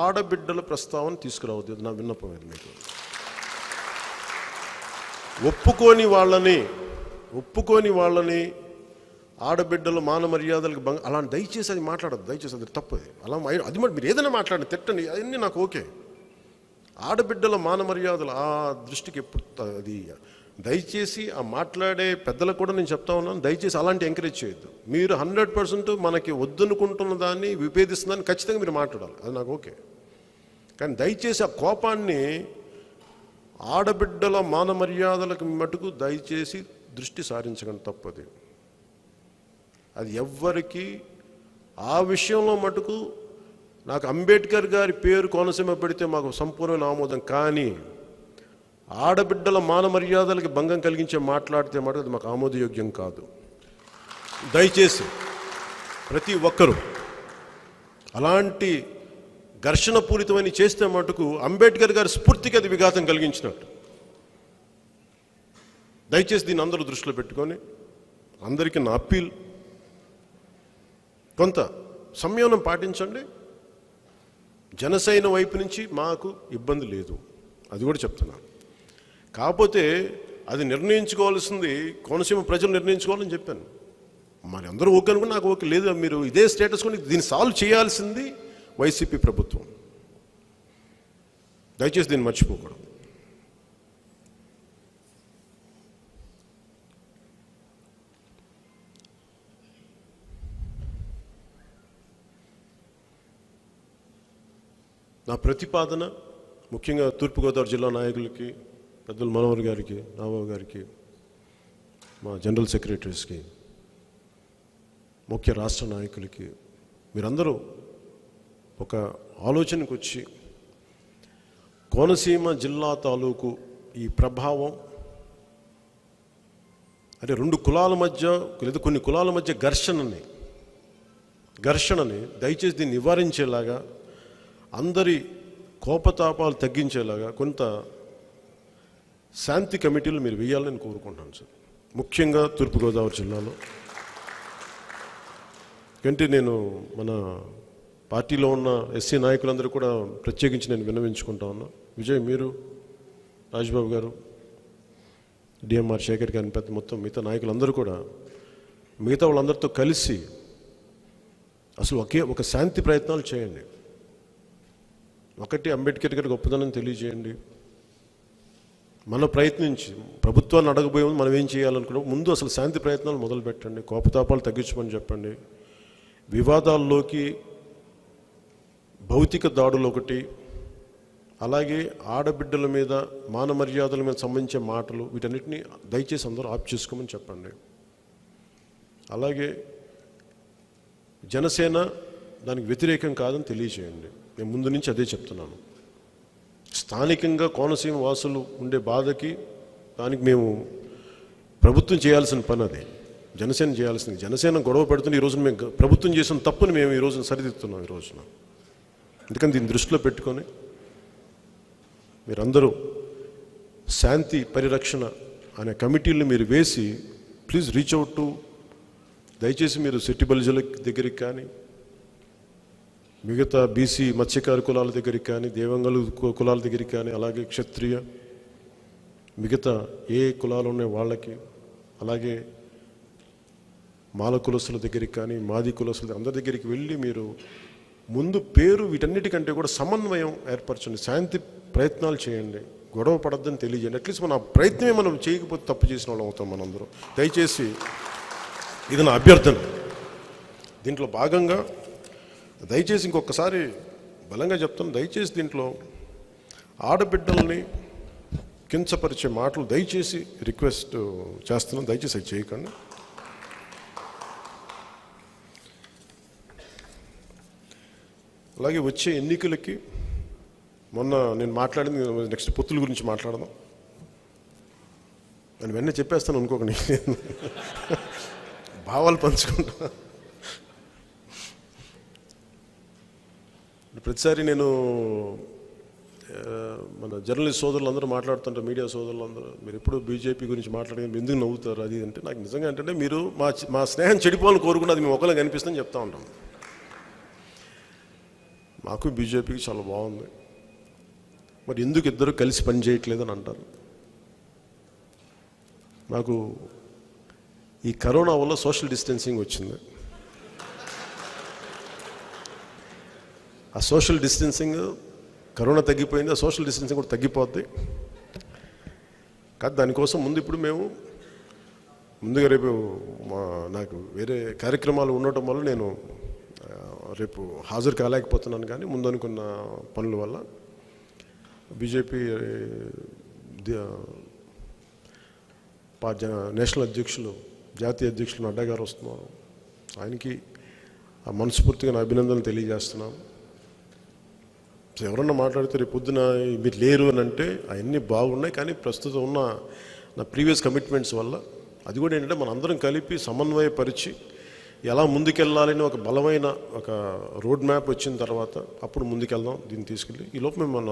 [SPEAKER 1] ఆడబిడ్డల ప్రస్తావన తీసుకురావద్దు. నా విన్నపం ఇది మీకు. ఒప్పుకోని వాళ్ళని ఆడబిడ్డల మాన మర్యాదలకు అలాంటి దయచేసి అది మాట్లాడద్దు. దయచేసి అది తప్పది. అలా అది మీరు ఏదైనా మాట్లాడండి, తిట్టండి, అవన్నీ నాకు ఓకే. ఆడబిడ్డల మాన మర్యాదలు ఆ దృష్టికి ఎప్పుడు అది దయచేసి ఆ మాట్లాడే పెద్దలకు కూడా నేను చెప్తా ఉన్నాను, దయచేసి అలాంటి ఎంకరేజ్ చేయొద్దు. మీరు 100% మనకి వద్దనుకుంటున్న దాన్ని విభేదిస్తుందని ఖచ్చితంగా మీరు మాట్లాడాలి, అది నాకు ఓకే. కానీ దయచేసి ఆ కోపాన్ని ఆడబిడ్డల మాన మర్యాదలకు మటుకు దయచేసి దృష్టి సారించకండి, తప్పది. అది ఎవ్వరికి ఆ విషయంలో మటుకు నాకు అంబేద్కర్ గారి పేరు కోనసీమ పెడితే మాకు సంపూర్ణమైన ఆమోదం, కానీ ఆడబిడ్డల మాన మర్యాదలకి భంగం కలిగించే మాట్లాడితే మటుకు అది మాకు ఆమోదయోగ్యం కాదు. దయచేసి ప్రతి ఒక్కరూ అలాంటి ఘర్షణ పూరితమైన చేస్తే మటుకు అంబేద్కర్ గారి స్ఫూర్తికి అది విఘాతం కలిగించినట్టు. దయచేసి దీన్ని అందరూ దృష్టిలో పెట్టుకొని, అందరికీ నా అప్పీల్, కొంత సంయమనం పాటించండి. జనసేన వైపు నుంచి మాకు ఇబ్బంది లేదు, అది కూడా చెప్తున్నాను. కాకపోతే అది నిర్ణయించుకోవాల్సింది కోనసీమ ప్రజలు నిర్ణయించుకోవాలని చెప్పాను. మరి అందరూ ఓకే అనుకుని నాకు ఓకే లేదు, మీరు ఇదే స్టేటస్ కొని దీన్ని సాల్వ్ చేయాల్సింది వైసీపీ ప్రభుత్వం. దయచేసి దీన్ని మర్చిపోకూడదు. నా ప్రతిపాదన ముఖ్యంగా తూర్పుగోదావరి జిల్లా నాయకులకి, పెద్దలు మనోహర్ గారికి, రాబాబు గారికి, మా జనరల్ సెక్రటరీస్కి, ముఖ్య రాష్ట్ర నాయకులకి, మీరందరూ ఒక ఆలోచనకు వచ్చి కోనసీమ జిల్లా తాలూకు ఈ ప్రభావం అంటే రెండు కులాల మధ్య లేదా కొన్ని కులాల మధ్య ఘర్షణని దయచేసి దీన్ని నివారించేలాగా, అందరి కోపతాపాలు తగ్గించేలాగా కొంత శాంతి కమిటీలు మీరు వేయాలని కోరుకుంటున్నాను సార్, ముఖ్యంగా తూర్పుగోదావరి జిల్లాలో. ఎందుకంటే నేను మన పార్టీలో ఉన్న ఎస్సీ నాయకులందరూ కూడా ప్రత్యేకించి నేను విన్నవించుకుంటా ఉన్నా. విజయ్, మీరు, రాజ్బాబు గారు, డిఎంఆర్ శేఖర్ గారిని, పెద్ద మొత్తం మిగతా నాయకులందరూ కూడా మిగతా వాళ్ళందరితో కలిసి అసలు ఒక శాంతి ప్రయత్నాలు చేయండి. ఒకటి, అంబేద్కర్ గారి గొప్పదనం తెలియజేయండి. మనం ప్రయత్నించి ప్రభుత్వాన్ని అడగబోయే ముందు మనం ఏం చేయాలనుకున్నాం, ముందు అసలు శాంతి ప్రయత్నాలు మొదలు పెట్టండి. కోపతాపాలు తగ్గించమని చెప్పండి. వివాదాల్లోకి భౌతిక దాడులు ఒకటి, అలాగే ఆడబిడ్డల మీద మాన మర్యాదల మీద సంబంధించే మాటలు, వీటన్నిటిని దయచేసి అందరూ ఆఫ్ చేసుకోమని చెప్పండి. అలాగే జనసేన దానికి వ్యతిరేకం కాదని తెలియజేయండి. నేను ముందు నుంచి అదే చెప్తున్నాను. స్థానికంగా కోనసీమ వాసులు ఉండే బాధకి దానికి మేము ప్రభుత్వం చేయాల్సిన పని అది, జనసేన చేయాల్సింది. జనసేన గొడవ పెడుతున్న ఈ రోజున మేము ప్రభుత్వం చేసిన తప్పుని మేము ఈ రోజున సరిదిద్దుతున్నాం. ఈ రోజున ఎందుకని దీన్ని దృష్టిలో పెట్టుకొని మీరందరూ శాంతి పరిరక్షణ అనే కమిటీలను మీరు వేసి ప్లీజ్ రీచ్ అవుట్ టు, దయచేసి మీరు సిట్టి బలిజల దగ్గరికి కానీ, మిగతా బీసీ మత్స్యకార కులాల దగ్గరికి కానీ, దేవంగలు కులాల దగ్గరికి కానీ, అలాగే క్షత్రియ మిగతా ఏ కులాలు ఉన్నాయి వాళ్ళకి, అలాగే మాల కులస్తుల దగ్గరికి కానీ, మాది కులస్తుల అందరి దగ్గరికి వెళ్ళి మీరు ముందు పేరు వీటన్నిటికంటే కూడా సమన్వయం ఏర్పరచండి. శాంతి ప్రయత్నాలు చేయండి, గొడవ పడద్దని తెలియజేయండి. అట్లీస్ట్ మన ప్రయత్నమే మనం చేయకపోతే తప్పు చేసిన వాళ్ళం అవుతాం మనందరం. దయచేసి ఇది నా అభ్యర్థన. దీంట్లో భాగంగా దయచేసి ఇంకొకసారి బలంగా చెప్తాను, దయచేసి దీంట్లో ఆడబిడ్డల్ని కించపరిచే మాటలు దయచేసి రిక్వెస్ట్ చేస్తున్నాను, దయచేసి అది చేయకండి. అలాగే వచ్చే ఎన్నికలకి మొన్న నేను మాట్లాడింది, నెక్స్ట్ పొత్తుల గురించి మాట్లాడదాం. నేను వెంటనే చెప్పేస్తాను అనుకోకండి, భావాలు పంచుకుంటా. ప్రతిసారి నేను మన జర్నలిస్ట్ సోదరులందరూ మాట్లాడుతుంటారు, మీడియా సోదరులందరూ మీరు ఎప్పుడు బీజేపీ గురించి మాట్లాడి ఎందుకు నవ్వుతారు అది అంటే, నాకు నిజంగా ఏంటంటే మీరు మా స్నేహం చెడిపోవాలని కోరుకుని అది మేము ఒకళ్ళకి కనిపిస్తుందని చెప్తా ఉంటాం. మాకు బీజేపీకి చాలా బాగుంది, మరి ఎందుకు ఇద్దరు కలిసి పని చేయట్లేదని అంటారు. నాకు ఈ కరోనా వల్ల సోషల్ డిస్టెన్సింగ్ వచ్చింది. ఆ సోషల్ డిస్టెన్సింగ్ కరోనా తగ్గిపోయింది, ఆ సోషల్ డిస్టెన్సింగ్ కూడా తగ్గిపోద్ది. కాదు దానికోసం ముందు ఇప్పుడు మేము ముందుగా రేపు నాకు వేరే కార్యక్రమాలు ఉండటం వల్ల నేను రేపు హాజరు కాలేకపోతున్నాను. కానీ ముందు అనుకున్న పనుల వల్ల బీజేపీ నేషనల్ అధ్యక్షులు, జాతీయ అధ్యక్షులు నడ్డా గారు వస్తున్నారు. ఆయనకి ఆ మనస్ఫూర్తిగా నా అభినందనలు తెలియజేస్తున్నాను. ఎవరన్నా మాట్లాడితే రేపు పొద్దున మీరు లేరు అని అంటే అవన్నీ బాగున్నాయి, కానీ ప్రస్తుతం ఉన్న నా ప్రీవియస్ కమిట్మెంట్స్ వల్ల అది కూడా ఏంటంటే మనందరం కలిపి సమన్వయపరిచి ఎలా ముందుకెళ్ళాలని ఒక బలమైన ఒక రోడ్ మ్యాప్ వచ్చిన తర్వాత అప్పుడు ముందుకెళ్దాం దీన్ని తీసుకెళ్ళి. ఈ లోపు మేము మన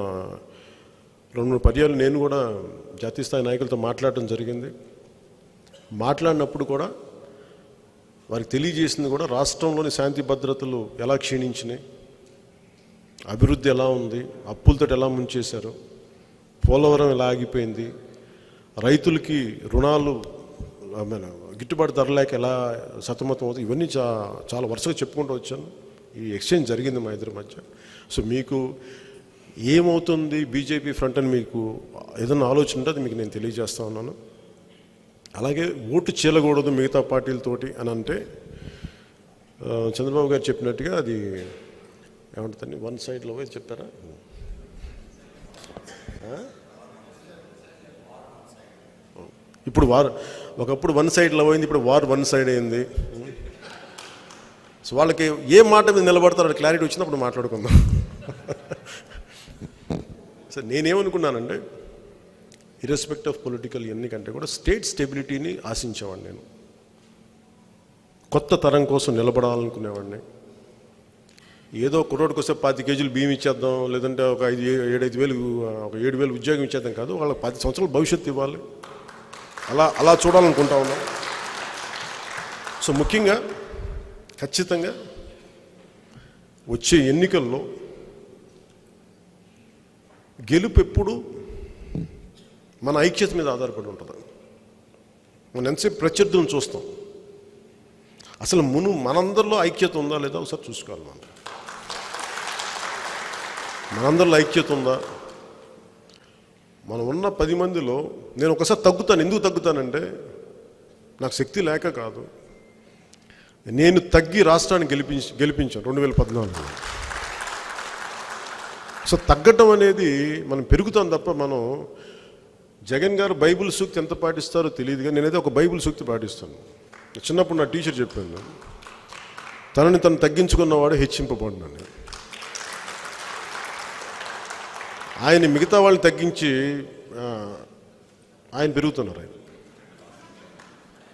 [SPEAKER 1] 2-3 పర్యాలు నేను కూడా జాతీయ స్థాయి నాయకులతో మాట్లాడటం జరిగింది. మాట్లాడినప్పుడు కూడా వారికి తెలియజేసింది కూడా రాష్ట్రంలోని శాంతి భద్రతలు ఎలా క్షీణించినాయి, అభివృద్ధి ఎలా ఉంది, అప్పులతో ఎలా ముంచేశారు, పోలవరం ఎలా ఆగిపోయింది, రైతులకి రుణాలు గిట్టుబాటు ధర లేక ఎలా సతమతం అవుతుంది, ఇవన్నీ చాలా వరుసగా చెప్పుకుంటూ వచ్చాను. ఈ ఎక్స్చేంజ్ జరిగింది మా ఇద్దరి మధ్య. సో మీకు ఏమవుతుంది బీజేపీ ఫ్రంట్ అని మీకు ఏదైనా ఆలోచన ఉంటే అది మీకు నేను తెలియజేస్తా ఉన్నాను. అలాగే ఓటు చీలకూడదు మిగతా పార్టీలతోటి అని అంటే చంద్రబాబు గారు చెప్పినట్టుగా అది ఏమంటుందండి, వన్ సైడ్లో పోయి చెప్పారా? ఇప్పుడు ఒకప్పుడు వన్ సైడ్లో పోయింది, ఇప్పుడు వార్ వన్ సైడ్ అయింది. సో వాళ్ళకి ఏ మాట మీద నిలబడతారో క్లారిటీ వచ్చినప్పుడు మాట్లాడుకుందాం. సో నేనేమనుకున్నానంటే ఇర్రెస్పెక్ట్ ఆఫ్ పొలిటికల్ ఎన్నికంటే కూడా స్టేట్ స్టెబిలిటీని ఆశించేవాడిని. నేను కొత్త తరం కోసం నిలబడాలనుకునేవాడిని. ఏదో కుర్రోడికి వస్తే 10 కేజీలు బియ్యం ఇచ్చేద్దాం, లేదంటే ఒక 7,000 ఉద్యోగం ఇచ్చేద్దాం కాదు, వాళ్ళకి 10 సంవత్సరాల భవిష్యత్తు ఇవ్వాలి, అలా చూడాలనుకుంటా ఉన్నాం. సో ముఖ్యంగా ఖచ్చితంగా వచ్చే ఎన్నికల్లో గెలుపు ఎప్పుడు మన ఐక్యత మీద ఆధారపడి ఉంటుంది. మనం ఎంతసేపు ప్రత్యర్థులను చూస్తాం, అసలు మనందరిలో ఐక్యత ఉందా లేదా ఒకసారి చూసుకోవాలి. మనందరిలో ఐక్యత ఉందా? మనం ఉన్న 10 మందిలో నేను ఒకసారి తగ్గుతాను. ఎందుకు తగ్గుతానంటే నాకు శక్తి లేక కాదు, నేను తగ్గి రాష్ట్రాన్ని గెలిపించాను 2014. సో తగ్గటం అనేది మనం పెరుగుతాం తప్ప మనం జగన్ గారు బైబిల్ సూక్తి ఎంత పాటిస్తారో తెలియదు, కానీ నేనైతే ఒక బైబిల్ సూక్తి పాటిస్తాను. చిన్నప్పుడు నా టీచర్ చెప్పాను, తనని తను తగ్గించుకున్నవాడు హెచ్చింపబడినాను. ఆయన మిగతా వాళ్ళని తగ్గించి ఆయన పెరుగుతున్నారు. ఆయన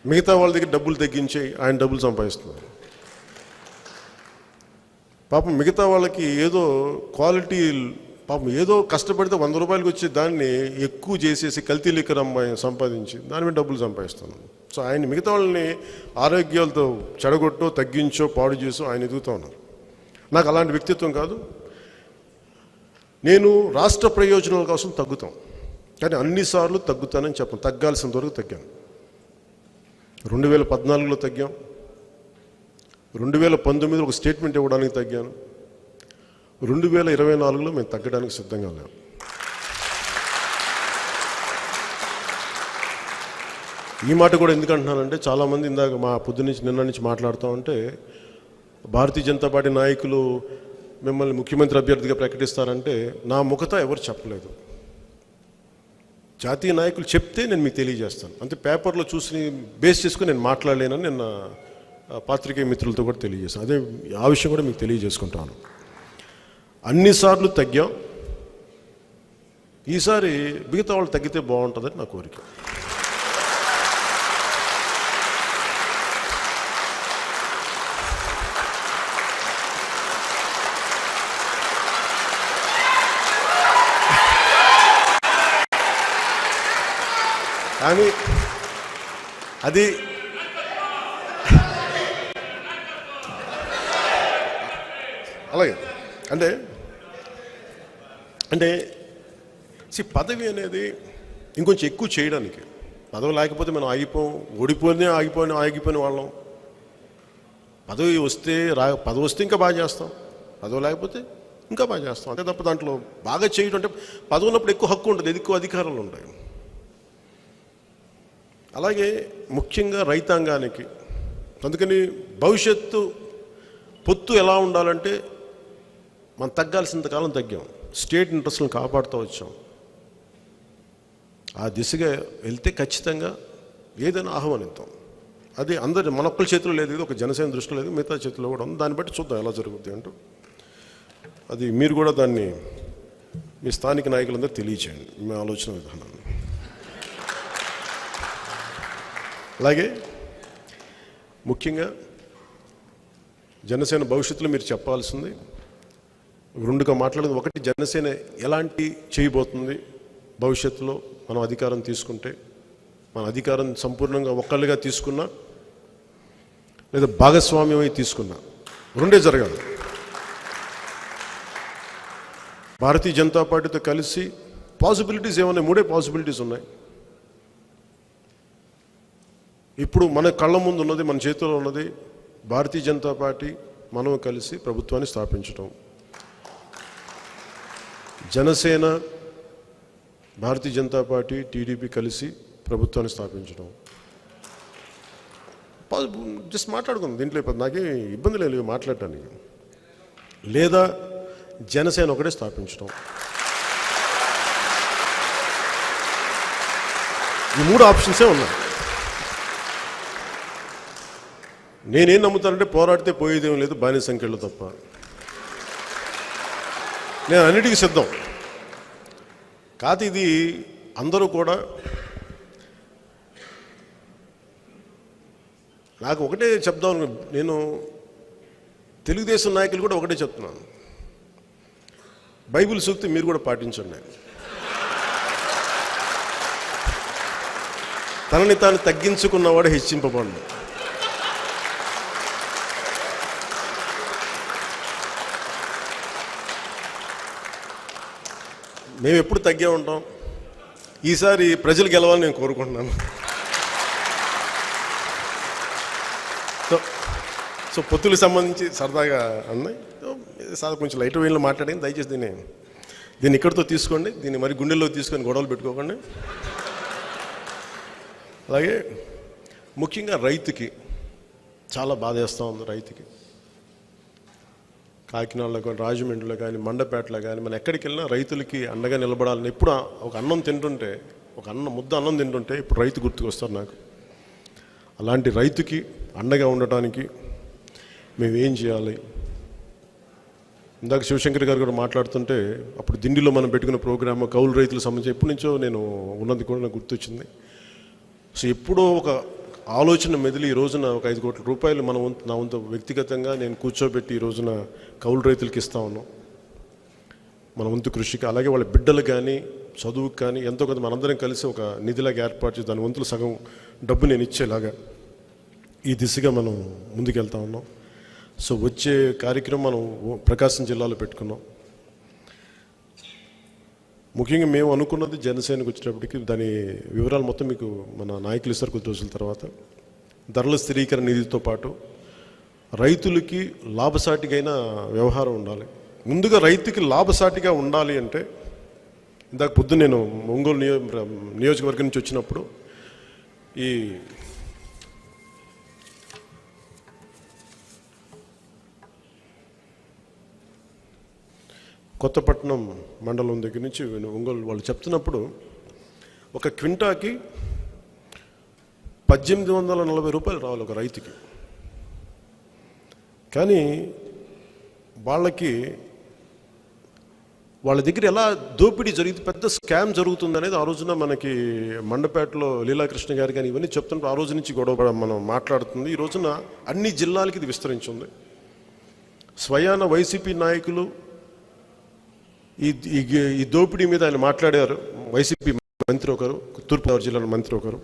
[SPEAKER 1] మిగతా వాళ్ళ దగ్గర డబ్బులు తగ్గించి ఆయన డబ్బులు సంపాదిస్తున్నారు. పాపం మిగతా వాళ్ళకి ఏదో క్వాలిటీ, పాపం ఏదో కష్టపడితే 100 రూపాయలకి వచ్చే దాన్ని ఎక్కువ చేసేసి కల్తీ లిక్కర్ అమ్మాయి సంపాదించి దాని మీద డబ్బులు సంపాదిస్తున్నాను. సో ఆయన మిగతా వాళ్ళని ఆరోగ్యాలతో చెడగొట్టో తగ్గించో పాడు చేసో ఆయన ఎదుగుతూ ఉన్నారు. నాకు అలాంటి వ్యక్తిత్వం కాదు. నేను రాష్ట్ర ప్రయోజనాల కోసం తగ్గుతాం, కానీ అన్నిసార్లు తగ్గుతానని చెప్పను. తగ్గాల్సినంత వరకు తగ్గాను. 2014లో తగ్గాం, 2019లో ఒక స్టేట్మెంట్ ఇవ్వడానికి తగ్గాను, 2024లో మేము తగ్గడానికి సిద్ధంగా లేము. ఈ మాట కూడా ఎందుకు అంటున్నానంటే చాలామంది ఇందాక మా నిన్న నుంచి మాట్లాడుతూ ఉంటే భారతీయ జనతా పార్టీ నాయకులు మిమ్మల్ని ముఖ్యమంత్రి అభ్యర్థిగా ప్రకటిస్తారంటే నా ముఖత ఎవరు చెప్పలేదు. జాతీయ నాయకులు చెప్తే నేను మీకు తెలియజేస్తాను. అంతే పేపర్లో చూసి బేస్ చేసుకుని నేను మాట్లాడలేనని నిన్న పాత్రికేయ మిత్రులతో కూడా తెలియజేస్తాను. అదే ఆ విషయం కూడా మీకు తెలియజేసుకుంటాను. అన్నిసార్లు తగ్గాం, ఈసారి మిగతా వాళ్ళు తగ్గితే బాగుంటుందని నా కోరిక. కానీ అది అలాగే అంటే అంటే పదవి అనేది ఇంకొంచెం ఎక్కువ చేయడానికి. పదవి లేకపోతే మనం ఆగిపోయిన వాళ్ళం. పదవి వస్తే ఇంకా బాగా చేస్తాం, పదవి లేకపోతే ఇంకా బాగా చేస్తాం. అంతే తప్ప దాంట్లో బాగా చేయడం అంటే పదవి ఉన్నప్పుడు ఎక్కువ హక్కు ఉంటుంది, ఎక్కువ అధికారాలు ఉంటాయి. అలాగే ముఖ్యంగా రైతాంగానికి. అందుకని భవిష్యత్తు పొత్తు ఎలా ఉండాలంటే మనం తగ్గాల్సినంతకాలం తగ్గాం, స్టేట్ ఇంట్రెస్ట్లను కాపాడుతూ వచ్చాం. ఆ దిశగా వెళ్తే ఖచ్చితంగా ఏదైనా ఆహ్వానిద్దాం. అది అందరి మన ఒక్కరి చేతిలో లేదు, ఇది ఒక జనసేన దృష్టిలో లేదు, మిగతా చేతిలో కూడా ఉంది. దాన్ని బట్టి చూద్దాం ఎలా జరుగుద్ది అంటూ. అది మీరు కూడా దాన్ని మీ స్థానిక నాయకులందరూ తెలియచేయండి మీ ఆలోచన విధానాన్ని. అలాగే ముఖ్యంగా జనసేన భవిష్యత్తులో మీరు చెప్పాల్సింది రెండుగా మాట్లాడేది. ఒకటి, జనసేన ఎలాంటి చేయబోతుంది భవిష్యత్తులో మనం అధికారం తీసుకుంటే. మన అధికారం సంపూర్ణంగా ఒక్కళ్ళుగా తీసుకున్నా లేదా భాగస్వామ్యమై తీసుకున్నా, రెండే జరగాలి. భారతీయ జనతా పార్టీతో కలిసి పాసిబిలిటీస్ ఏమన్నాయి? మూడే పాసిబిలిటీస్ ఉన్నాయి. ఇప్పుడు మన కళ్ళ ముందు ఉన్నది, మన చేతిలో ఉన్నది భారతీయ జనతా పార్టీ మనం కలిసి ప్రభుత్వాన్ని స్థాపించడం. జనసేన, భారతీయ జనతా పార్టీ, టీడీపీ కలిసి ప్రభుత్వాన్ని స్థాపించడం. జస్ట్ మాట్లాడుకుందాం, దీంట్లో నాకేం ఇబ్బంది లేదు మాట్లాడటానికి. లేదా జనసేన ఒకటే స్థాపించడం. ఈ మూడు ఆప్షన్సే ఉన్నాయి. నేనేం నమ్ముతానంటే పోరాడితే పోయేదేం లేదు, బానిస సంఖ్యలు తప్ప. నేను అన్నిటికీ సిద్ధం. కాదు ఇది అందరూ కూడా నాకు ఒకటే చెప్దాం. నేను తెలుగుదేశం నాయకులు కూడా ఒకటే చెప్తున్నాను, బైబిల్ సూక్తి మీరు కూడా పాటించండి. తనని తాను తగ్గించుకున్నవాడు హెచ్చింపబడు. మేము ఎప్పుడు తగ్గే ఉంటాం. ఈసారి ప్రజలు గెలవాలని నేను కోరుకుంటున్నాను. సో పొత్తులకు సంబంధించి సరదాగా అన్నాయి, కొంచెం లైట్ వేలో మాట్లాడింది. దయచేసి దీన్ని ఇక్కడితో తీసుకోండి, దీన్ని మరి గుండెల్లో తీసుకొని గొడవలు పెట్టుకోకండి. అలాగే ముఖ్యంగా రైతుకి చాలా బాధ వేస్తూ ఉంది. రైతుకి కాకినాడలో కానీ, రాజమండ్రిలో కానీ, మండపేటలో కానీ, మనం ఎక్కడికి వెళ్ళినా రైతులకి అండగా నిలబడాలని. ఎప్పుడు ఒక అన్నం తింటుంటే, ముద్ద అన్నం తింటుంటే ఇప్పుడు రైతు గుర్తుకొస్తారు నాకు. అలాంటి రైతుకి అండగా ఉండటానికి మేము ఏం చేయాలి? ఇందాక శివశంకర్ గారు కూడా మాట్లాడుతుంటే, అప్పుడు దిండిలో మనం పెట్టుకున్న ప్రోగ్రామ్ కౌలు రైతులకు సంబంధించి ఎప్పటి నుంచో నేను ఉన్నది కూడా నాకు గుర్తొచ్చింది. సో ఎప్పుడో ఒక ఆలోచన మెదిలి ఈ రోజున ఒక 5 కోట్ల రూపాయలు నా వంతు వ్యక్తిగతంగా నేను కూర్చోబెట్టి ఈ రోజున కౌలు రైతులకి ఇస్తా ఉన్నాం మన వంతు కృషికి. అలాగే వాళ్ళ బిడ్డలు కానీ, చదువుకు కానీ ఎంతో కొంత మనందరం కలిసి ఒక నిధిలాగా ఏర్పాటు చేసి దాని వంతులు సగం డబ్బు నేను ఇచ్చేలాగా ఈ దిశగా మనం ముందుకెళ్తా ఉన్నాం. సో వచ్చే కార్యక్రమం మనం ప్రకాశం జిల్లాలో పెట్టుకున్నాం. ముఖ్యంగా మేము అనుకున్నది జనసేనకు వచ్చేటప్పటికి దాని వివరాలు మొత్తం మీకు మన నాయకులు ఇస్తారు కొద్ది రోజుల తర్వాత. ధరల స్థిరీకరణ నిధితో పాటు రైతులకి లాభసాటిగైన వ్యవహారం ఉండాలి. ముందుగా రైతుకి లాభసాటిగా ఉండాలి అంటే, ఇందాక పొద్దున్న నేను ఒంగోలు నియోజకవర్గం నుంచి వచ్చినప్పుడు ఈ కొత్తపట్నం మండలం దగ్గర నుంచి ఒంగోలు వాళ్ళు చెప్తున్నప్పుడు ఒక క్వింటాకి 1840 రూపాయలు రావాలి ఒక రైతుకి. కానీ వాళ్ళ దగ్గర ఎలా దోపిడీ జరుగుతుంది, పెద్ద స్కామ్ జరుగుతుంది అనేది ఆ రోజున మనకి మండపేటలో లీలాకృష్ణ గారు కానీ ఇవన్నీ చెప్తున్నప్పుడు ఆ రోజు నుంచి గొడవ మనం మాట్లాడుతుంది. ఈ రోజున అన్ని జిల్లాలకి ఇది విస్తరించింది. స్వయాన వైసీపీ నాయకులు ఈ దోపిడీ మీద ఆయన మాట్లాడారు. వైసీపీ మంత్రి ఒకరు, తూర్పుగోదావరి జిల్లాలో మంత్రి ఒకరు.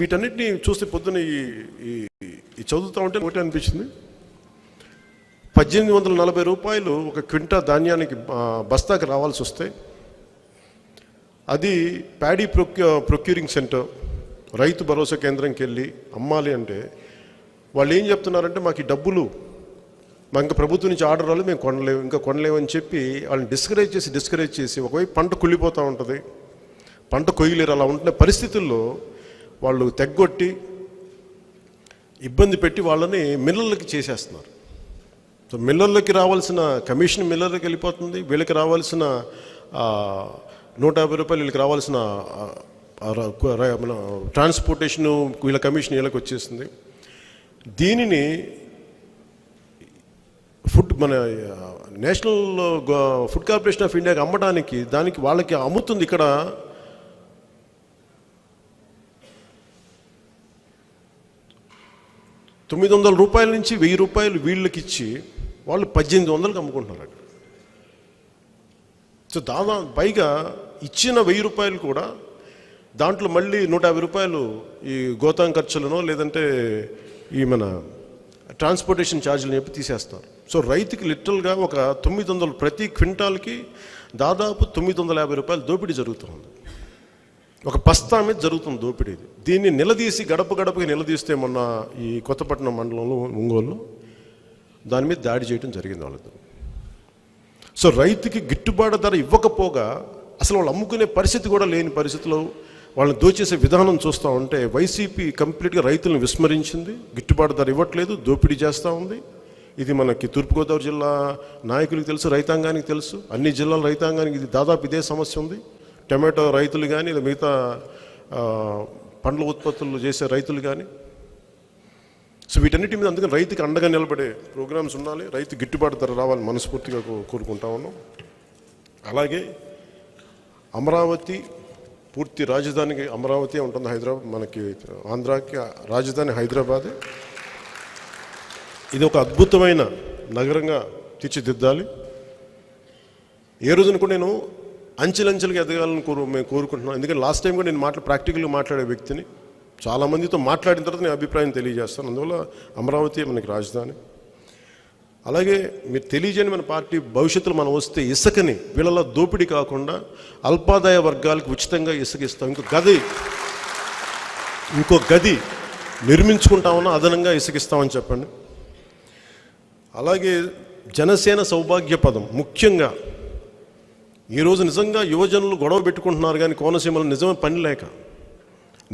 [SPEAKER 1] వీటన్నిటిని చూస్తే పొద్దున ఈ చదువుతూ ఉంటే ఒకటే అనిపించింది. 1840 రూపాయలు ఒక క్వింటా ధాన్యానికి బస్తాకి రావాల్సి వస్తే అది paddy procuring centre, Rythu Bharosa కేంద్రంకి వెళ్ళి అమ్మాలి అంటే వాళ్ళు ఏం చెప్తున్నారంటే మాకు ఈ డబ్బులు మాకు ఇంకా ప్రభుత్వం నుంచి ఆర్డర్ రాలేదు, మేము కొనలేము అని చెప్పి వాళ్ళని డిస్కరేజ్ చేసి ఒకవైపు పంట కుళ్ళిపోతూ ఉంటుంది, పంట కొయ్యలేరు. అలా ఉంటున్న పరిస్థితుల్లో వాళ్ళు తెగ్గొట్టి ఇబ్బంది పెట్టి వాళ్ళని మిల్లర్లకి చేసేస్తున్నారు. సో మిల్లర్లకి రావాల్సిన కమిషన్ మిల్లర్లకి వెళ్ళిపోతుంది, వీళ్ళకి రావాల్సిన 150 రూపాయలు, వీళ్ళకి రావాల్సిన ట్రాన్స్పోర్టేషను వీళ్ళ కమిషన్ వీళ్ళకి వచ్చేస్తుంది. దీనిని మన నేషనల్ ఫుడ్ కార్పొరేషన్ ఆఫ్ ఇండియాకి అమ్మడానికి దానికి వాళ్ళకి అమ్ముతుంది ఇక్కడ 900 రూపాయల నుంచి 1000 రూపాయలు వీళ్ళకి ఇచ్చి వాళ్ళు 1800కి అమ్ముకుంటున్నారు అక్కడ. సో దాదాపు పైగా ఇచ్చిన 1000 రూపాయలు కూడా దాంట్లో మళ్ళీ 150 రూపాయలు ఈ గోతాం ఖర్చులనో లేదంటే ఈ మన ట్రాన్స్పోర్టేషన్ ఛార్జీలు చెప్పి తీసేస్తారు. సో రైతుకి లిటరల్గా ఒక 900 ప్రతి క్వింటాల్కి దాదాపు 950 రూపాయలు దోపిడీ జరుగుతుంది. ఒక బస్తా మీద జరుగుతుంది దోపిడీ. దీన్ని నిలదీసి గడపకి నిలదీస్తే మొన్న ఈ కొత్తపట్నం మండలంలో ఒంగోలు దాని మీద దాడి చేయడం జరిగింది వాళ్ళతో. సో రైతుకి గిట్టుబాటు ధర ఇవ్వకపోగా అసలు వాళ్ళు అమ్ముకునే పరిస్థితి కూడా లేని పరిస్థితిలో వాళ్ళని దోచేసే విధానం చూస్తూ ఉంటే వైసీపీ కంప్లీట్గా రైతులను విస్మరించింది, గిట్టుబాటు ధర ఇవ్వట్లేదు, దోపిడీ చేస్తూ ఉంది. ఇది మనకి తూర్పుగోదావరి జిల్లా నాయకులకు తెలుసు, రైతాంగానికి తెలుసు, అన్ని జిల్లాల రైతాంగానికి ఇది దాదాపు ఇదే సమస్య ఉంది. టమాటో రైతులు కానీ లేదా మిగతా పండ్ల ఉత్పత్తులు చేసే రైతులు కానీ. సో వీటన్నిటి మీద అందుకని రైతుకి అండగా నిలబడే ప్రోగ్రామ్స్ ఉండాలి, రైతు గిట్టుబాటు ధర రావాలని మనస్ఫూర్తిగా కోరుకుంటా ఉన్నాం. అలాగే అమరావతి పూర్తి రాజధానికి అమరావతి ఉంటుంది, హైదరాబాద్ మనకి ఆంధ్రాకి రాజధాని హైదరాబాద్. ఇది ఒక అద్భుతమైన నగరంగా తీర్చిదిద్దాలి. ఏ రోజున కూడా నేను అంచెలంచెలుగా ఎదగాలని మేము కోరుకుంటున్నాను. ఎందుకంటే లాస్ట్ టైం కూడా నేను ప్రాక్టికల్గా మాట్లాడే వ్యక్తిని, చాలామందితో మాట్లాడిన తర్వాత నేను అభిప్రాయం తెలియజేస్తాను. అందువల్ల అమరావతి మనకి రాజధాని. అలాగే మీరు తెలియజేయని మన పార్టీ భవిష్యత్తులో మనం వస్తే ఇసుకని వీళ్ళ దోపిడీ కాకుండా అల్పాదాయ వర్గాలకు ఉచితంగా ఇసుక ఇస్తాం. ఇంకో గది నిర్మించుకుంటామన్నా అదనంగా ఇసుకిస్తామని చెప్పండి. అలాగే జనసేన సౌభాగ్య పదం ముఖ్యంగా ఈరోజు నిజంగా యువజనులు గొడవ పెట్టుకుంటున్నారు, కానీ కోనసీమలో నిజమే పని లేక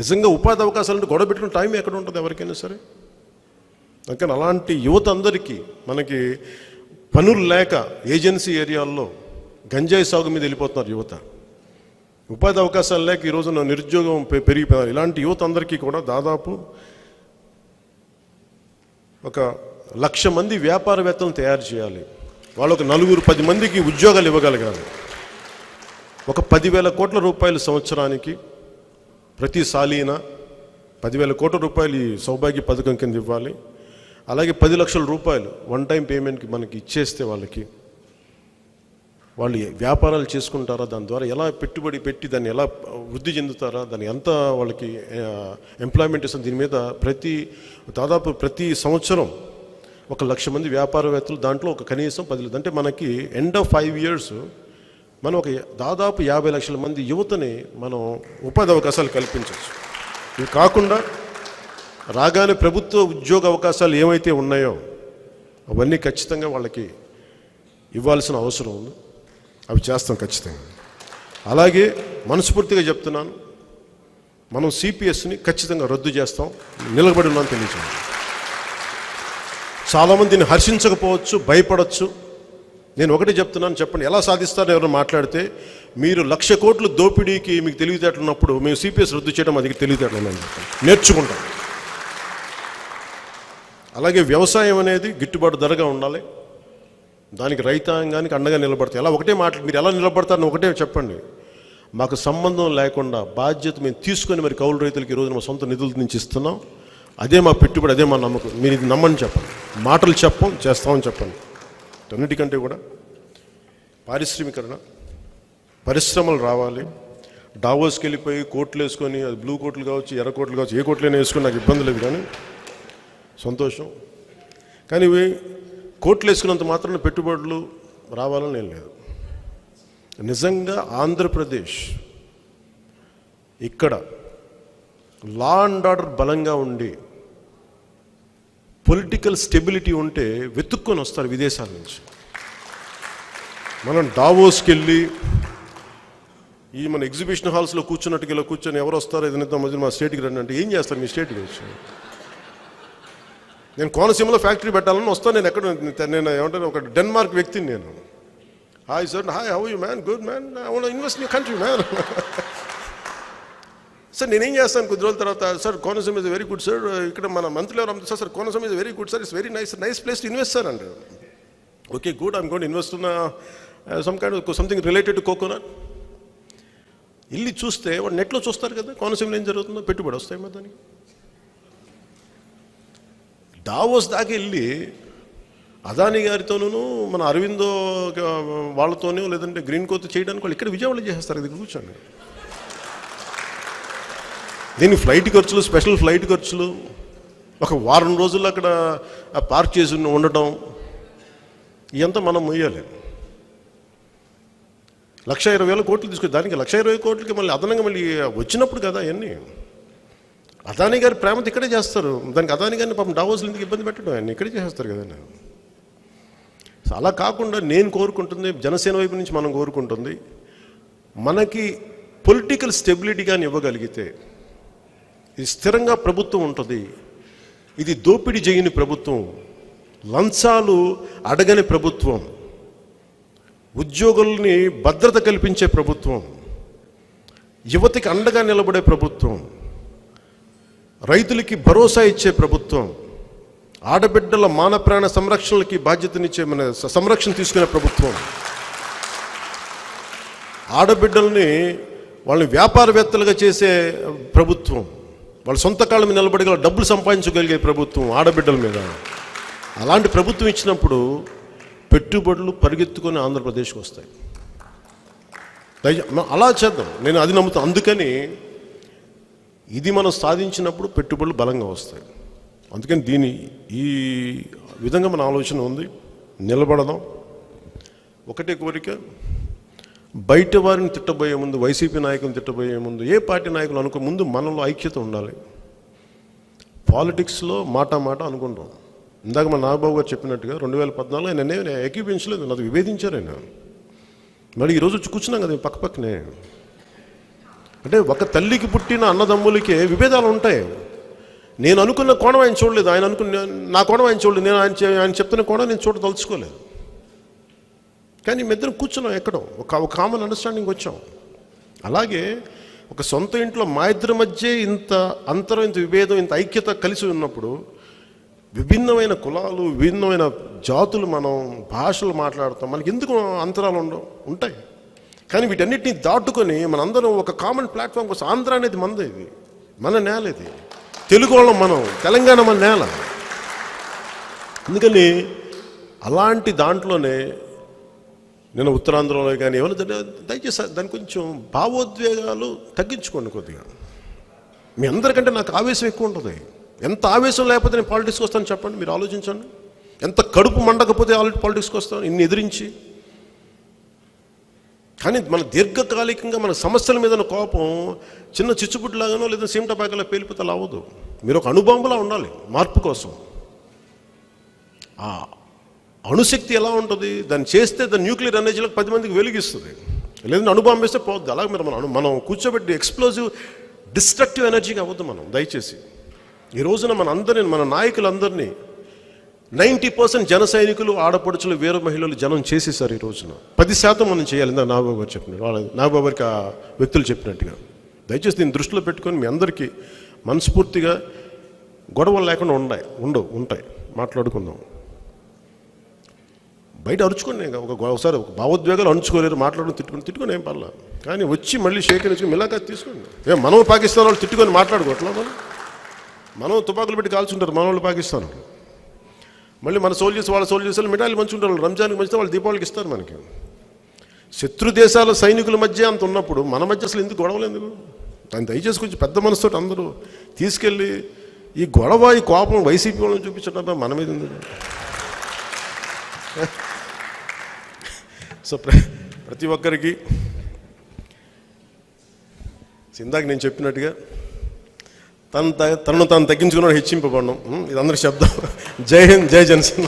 [SPEAKER 1] నిజంగా ఉపాధి అవకాశాలంటే గొడవ పెట్టుకునే టైం ఎక్కడ ఉంటుంది ఎవరికైనా సరే. అందుకని అలాంటి యువత అందరికీ మనకి పనులు లేక ఏజెన్సీ ఏరియాల్లో గంజాయి సాగు మీద వెళ్ళిపోతున్నారు యువత. ఉపాధి అవకాశాలు లేక ఈరోజు నిరుద్యోగం పెరిగిపోయినారు. ఇలాంటి యువత అందరికీ కూడా దాదాపు ఒక 1,00,000 మంది వ్యాపారవేత్తలను తయారు చేయాలి. వాళ్ళొక 9-10 మందికి ఉద్యోగాలు ఇవ్వగలగాలి. ఒక 10,000 కోట్ల రూపాయలు సంవత్సరానికి ప్రతి సాలీన 10,000 కోట్ల రూపాయలు ఈ సౌభాగ్య పథకం కింద ఇవ్వాలి. అలాగే 10 లక్షల రూపాయలు వన్ టైం పేమెంట్కి మనకి ఇచ్చేస్తే వాళ్ళు వ్యాపారాలు చేసుకుంటారా, దాని ద్వారా ఎలా పెట్టుబడి పెట్టి దాన్ని ఎలా వృద్ధి చెందుతారా, దాన్ని ఎంత వాళ్ళకి ఎంప్లాయ్మెంట్ ఇస్తుంది, దీని మీద దాదాపు ప్రతి సంవత్సరం 1,00,000 మంది వ్యాపారవేత్తలు, దాంట్లో ఒక కనీసం 10 అంటే మనకి ఎండ్ ఆఫ్ 5 years మనం ఒక దాదాపు 50 లక్షల మంది యువతని మనం ఉపాధి అవకాశాలు కల్పించవచ్చు. ఇవి కాకుండా రాగానే ప్రభుత్వ ఉద్యోగ అవకాశాలు ఏమైతే ఉన్నాయో అవన్నీ ఖచ్చితంగా వాళ్ళకి ఇవ్వాల్సిన అవసరం ఉంది. అవి చేస్తాం ఖచ్చితంగా. అలాగే మనస్ఫూర్తిగా చెప్తున్నాను, మనం సిపిఎస్ని ఖచ్చితంగా రద్దు చేస్తాం, నిలబడి ఉన్నాను తెలియజేయండి. చాలామంది దీన్ని హర్షించకపోవచ్చు, భయపడవచ్చు. నేను ఒకటి చెప్తున్నాను, చెప్పండి ఎలా సాధిస్తారో ఎవరు మాట్లాడితే, మీరు 1,00,000 కోట్ల దోపిడీకి మీకు తెలివితేటలు ఉన్నప్పుడు మేము సిపిఎస్ రద్దు చేయడం అది తెలివితేటలు ఉన్నాయని చెప్పండి, నేర్చుకుంటాం. అలాగే వ్యవసాయం అనేది గిట్టుబాటు ధరగా ఉండాలి, దానికి రైతాంగానికి అండగా నిలబడతాయి. ఎలా ఒకటే మీరు ఎలా నిలబడతారని ఒకటే చెప్పండి. మాకు సంబంధం లేకుండా బాధ్యత మేము తీసుకొని మరి కౌలు రైతులకి ఈరోజు మా సొంత నిధుల నుంచి ఇస్తున్నాం. అదే మా పెట్టుబడి, అదే మా నమ్మకం. మీరు ఇది నమ్మని చెప్పండి, మాటలు చెప్పం, చేస్తామని చెప్పండి. అన్నిటికంటే కూడా పారిశ్రామికరణ, పరిశ్రమలు రావాలి, డావోస్కి వెళ్ళిపోయి కోట్లు వేసుకొని, అది బ్లూ కోట్లు కావచ్చు, ఎర్ర కోట్లు కావచ్చు, ఏ కోట్లైనా వేసుకొని నాకు ఇబ్బంది లేదు, కానీ సంతోషం. కానీ ఇవి కోట్లు వేసుకున్నంత మాత్రాన పెట్టుబడులు రావాలని ఏం లేదు. నిజంగా ఆంధ్రప్రదేశ్ ఇక్కడ లా అండ్ ఆర్డర్ బలంగా ఉండి పొలిటికల్ స్టెబిలిటీ ఉంటే వెతుక్కొని వస్తారు విదేశాల నుంచి. మనం డావోస్కి వెళ్ళి ఈ మన ఎగ్జిబిషన్ హాల్స్లో కూర్చున్నట్టుగా ఇలా కూర్చొని ఎవరు వస్తారో ఏదైనా మధ్య మా స్టేట్కి రండి అంటే ఏం చేస్తారు మీ స్టేట్కి వచ్చి? నేను కోనసీమలో ఫ్యాక్టరీ పెట్టాలని వస్తాను. నేను ఏమంటాను, ఒక డెన్మార్క్ వ్యక్తిని నేను. Hi sir, hi, how you man? Good man, I want invest in your country man. Sir నేనేం చేస్తాను కొద్ది రోజుల తర్వాత, sir Konaseema is very good sir, ఇక్కడ మన మంత్రులు ఎవరు అమ్ముతారు సార్, Konaseema is very good sir, it's very nice place to invest sir అంటే. Okay good, I'm going to invest in some kind of something related to coconut. వెళ్ళి చూస్తే వాడు నెట్లో చూస్తారు కదా కోనసీమలో ఏం జరుగుతుందో, పెట్టుబడి వస్తాయి మరి దానికి. డావోస్ దాకా వెళ్ళి అదానీ గారితోనూ మన అరవిందో వాళ్ళతోనూ లేదంటే గ్రీన్ కోత్ చేయడానికి వాళ్ళు ఇక్కడ విజయవాడలో చేసేస్తారు ఇది కూర్చోండి. దీని ఫ్లైట్ ఖర్చులు, స్పెషల్ ఫ్లైట్ ఖర్చులు, ఒక వారం రోజుల్లో అక్కడ పార్క్ చేసి ఉండటం, ఇదంతా మనం మొయ్యాలి. 1,20,000 కోట్లు తీసుకొచ్చి దానికి 1,20,000 కోట్లకి మళ్ళీ అదనంగా మళ్ళీ వచ్చినప్పుడు కదా అవన్నీ. అదానీ గారి ప్రేమతో ఇక్కడే చేస్తారు. దానికి అదానీ గారిని పాపం డావోస్లో ఎందుకు ఇబ్బంది పెట్టడం, ఆయన ఇక్కడే చేస్తారు కదండి. అలా కాకుండా నేను కోరుకుంటుంది, జనసేన వైపు నుంచి మనం కోరుకుంటుంది, మనకి పొలిటికల్ స్టెబిలిటీ కానీ ఇవ్వగలిగితే ఇది స్థిరంగా ప్రభుత్వం ఉంటుంది. ఇది దోపిడీ చేయని ప్రభుత్వం, లంచాలు అడగని ప్రభుత్వం, ఉద్యోగుల్ని భద్రత కల్పించే ప్రభుత్వం, యువతికి అండగా నిలబడే ప్రభుత్వం, రైతులకి భరోసా ఇచ్చే ప్రభుత్వం, ఆడబిడ్డల మాన ప్రాణ సంరక్షణలకి బాధ్యతనిచ్చే మన సంరక్షణ తీసుకునే ప్రభుత్వం, ఆడబిడ్డల్ని వాళ్ళని వ్యాపారవేత్తలుగా చేసే ప్రభుత్వం, వాళ్ళ సొంత కాళ్ళ మీద నిలబడగల డబ్బులు సంపాదించగలిగే ప్రభుత్వం ఆడబిడ్డల మీద. అలాంటి ప్రభుత్వం ఇచ్చినప్పుడు పెట్టుబడులు పరిగెత్తుకొని ఆంధ్రప్రదేశ్కి వస్తాయి. అలా చేద్దాం, నేను అది నమ్ముతాను. అందుకని ఇది మనం సాధించినప్పుడు పెట్టుబడులు బలంగా వస్తాయి. అందుకని ఈ విధంగా మన ఆలోచన ఉంది. నిలబడదాం. ఒకటే కోరిక, బయట వారిని తిట్టబోయే ముందు, వైసీపీ నాయకులను తిట్టబోయే ముందు, ఏ పార్టీ నాయకులు అనుకో ముందు మనలో ఐక్యత ఉండాలి. పాలిటిక్స్లో మాట అనుకుంటాం. ఇందాక మన నాగబాబు గారు చెప్పినట్టుగా 2014 ఆయన ఏకీపించలేదు, నాకు విభేదించారు ఆయన. మరి ఈరోజు వచ్చి కూర్చున్నాం కదా పక్కనే. అంటే ఒక తల్లికి పుట్టిన అన్నదమ్ములకే విభేదాలు ఉంటాయి. నేను అనుకున్న కోణం ఆయన చూడలేదు, ఆయన అనుకున్న నా కోణం ఆయన చూడలేదు, నేను ఆయన చెప్తున్న కోణం నేను చూడదలుచుకోలేదు. కానీ మేమిద్దరం కూర్చున్నాం, ఎక్కడో ఒక కామన్ అండర్స్టాండింగ్ వచ్చాం. అలాగే ఒక సొంత ఇంట్లో మా ఇద్దరి మధ్య ఇంత అంతరం, ఇంత విభేదం, ఇంత ఐక్యత కలిసి ఉన్నప్పుడు విభిన్నమైన కులాలు, విభిన్నమైన జాతులు, మనం భాషలు మాట్లాడతాం, మనకి ఎందుకు అంతరాలు ఉంటాయి. కానీ వీటన్నిటిని దాటుకొని మనందరం ఒక కామన్ ప్లాట్ఫామ్ కోసం, ఆంధ్ర అనేది మనదే, ఇది మన నేల, ఇది తెలుగు వాళ్ళం మనం, తెలంగాణ మన నేల. అందుకని అలాంటి దాంట్లోనే నేను ఉత్తరాంధ్రలో కానీ ఏమైనా దయచేసి దాని కొంచెం భావోద్వేగాలు తగ్గించుకోండి కొద్దిగా. మీ అందరికంటే నాకు ఆవేశం ఎక్కువ ఉంటుంది. ఎంత ఆవేశం లేకపోతే నేను పాలిటిక్స్కి వస్తాను చెప్పండి, మీరు ఆలోచించండి. ఎంత కడుపు మండకపోతే పాలిటిక్స్కి వస్తాను ఇన్ని ఎదిరించి. కానీ మన దీర్ఘకాలికంగా మన సమస్యల మీద కోపం చిన్న చిచ్చుబుడ్లాగానో లేదా సీమటపాకలా పేలిపోతే అలా అవ్వదు. మీరు ఒక అణుబాంబులా ఉండాలి మార్పు కోసం. ఆ అణుశక్తి ఎలా ఉంటుంది, దాన్ని చేస్తే దాని న్యూక్లియర్ ఎనర్జీలకు 10 మందికి వెలిగిస్తుంది, లేదంటే అణుబాంబు వేస్తే పోద్ది. అలాగే మనం కూర్చోబెట్టి ఎక్స్ప్లోజివ్ డిస్ట్రక్టివ్ ఎనర్జీకి అవ్వద్దు మనం దయచేసి. ఈ రోజున మన నాయకులందరినీ 90% జన సైనికులు, ఆడపడుచులు, వీర మహిళలు జనం చేసేసారు. ఈ రోజున 10% మనం చేయాలి. ఇందా నాగబాబు గారు చెప్పినట్టు, నాగబాబు గారికి ఆ వ్యక్తులు చెప్పినట్టుగా దయచేసి దీన్ని దృష్టిలో పెట్టుకొని మీ అందరికీ మనస్ఫూర్తిగా గొడవలు లేకుండా ఉంటాయి మాట్లాడుకుందాం. బయట అరుచుకోండి, ఒకసారి భావోద్వేగాలు అణుచుకోలేరు, తిట్టుకొని ఏం పర్లా. కానీ వచ్చి మళ్ళీ షేకరించుకుని మిలాఖత్ తీసుకోండి. మనం పాకిస్తాన్ వాళ్ళు తిట్టుకొని మాట్లాడుకోవట్లా, మనం తుపాకులు పెట్టి కాల్చుంటారు మన వాళ్ళు పాకిస్తాన్. మళ్ళీ మన సోల్జర్స్ వాళ్ళ సోల్జర్స్ మిఠాయిలు మంచుకుంటారు, రంజాన్కి మంచితే వాళ్ళు దీపావళికి ఇస్తారు మనకి. శత్రు దేశాల సైనికుల మధ్య అంత ఉన్నప్పుడు మన మధ్య అసలు ఎందుకు గొడవలు ఎందుకు? దాన్ని దయచేసి కొంచెం పెద్ద మనసుతో అందరూ తీసుకెళ్ళి ఈ గొడవ ఈ కోపం వైసీపీ వాళ్ళని చూపించడం మన మీద ఉంది. సో ప్రతి ఒక్కరికి ఇందాక నేను చెప్పినట్టుగా తనను తాను తగ్గించుకున్న హెచ్చింపబడడం, ఇది అందరి శబ్దం. జై హింద్, జై జనసేన.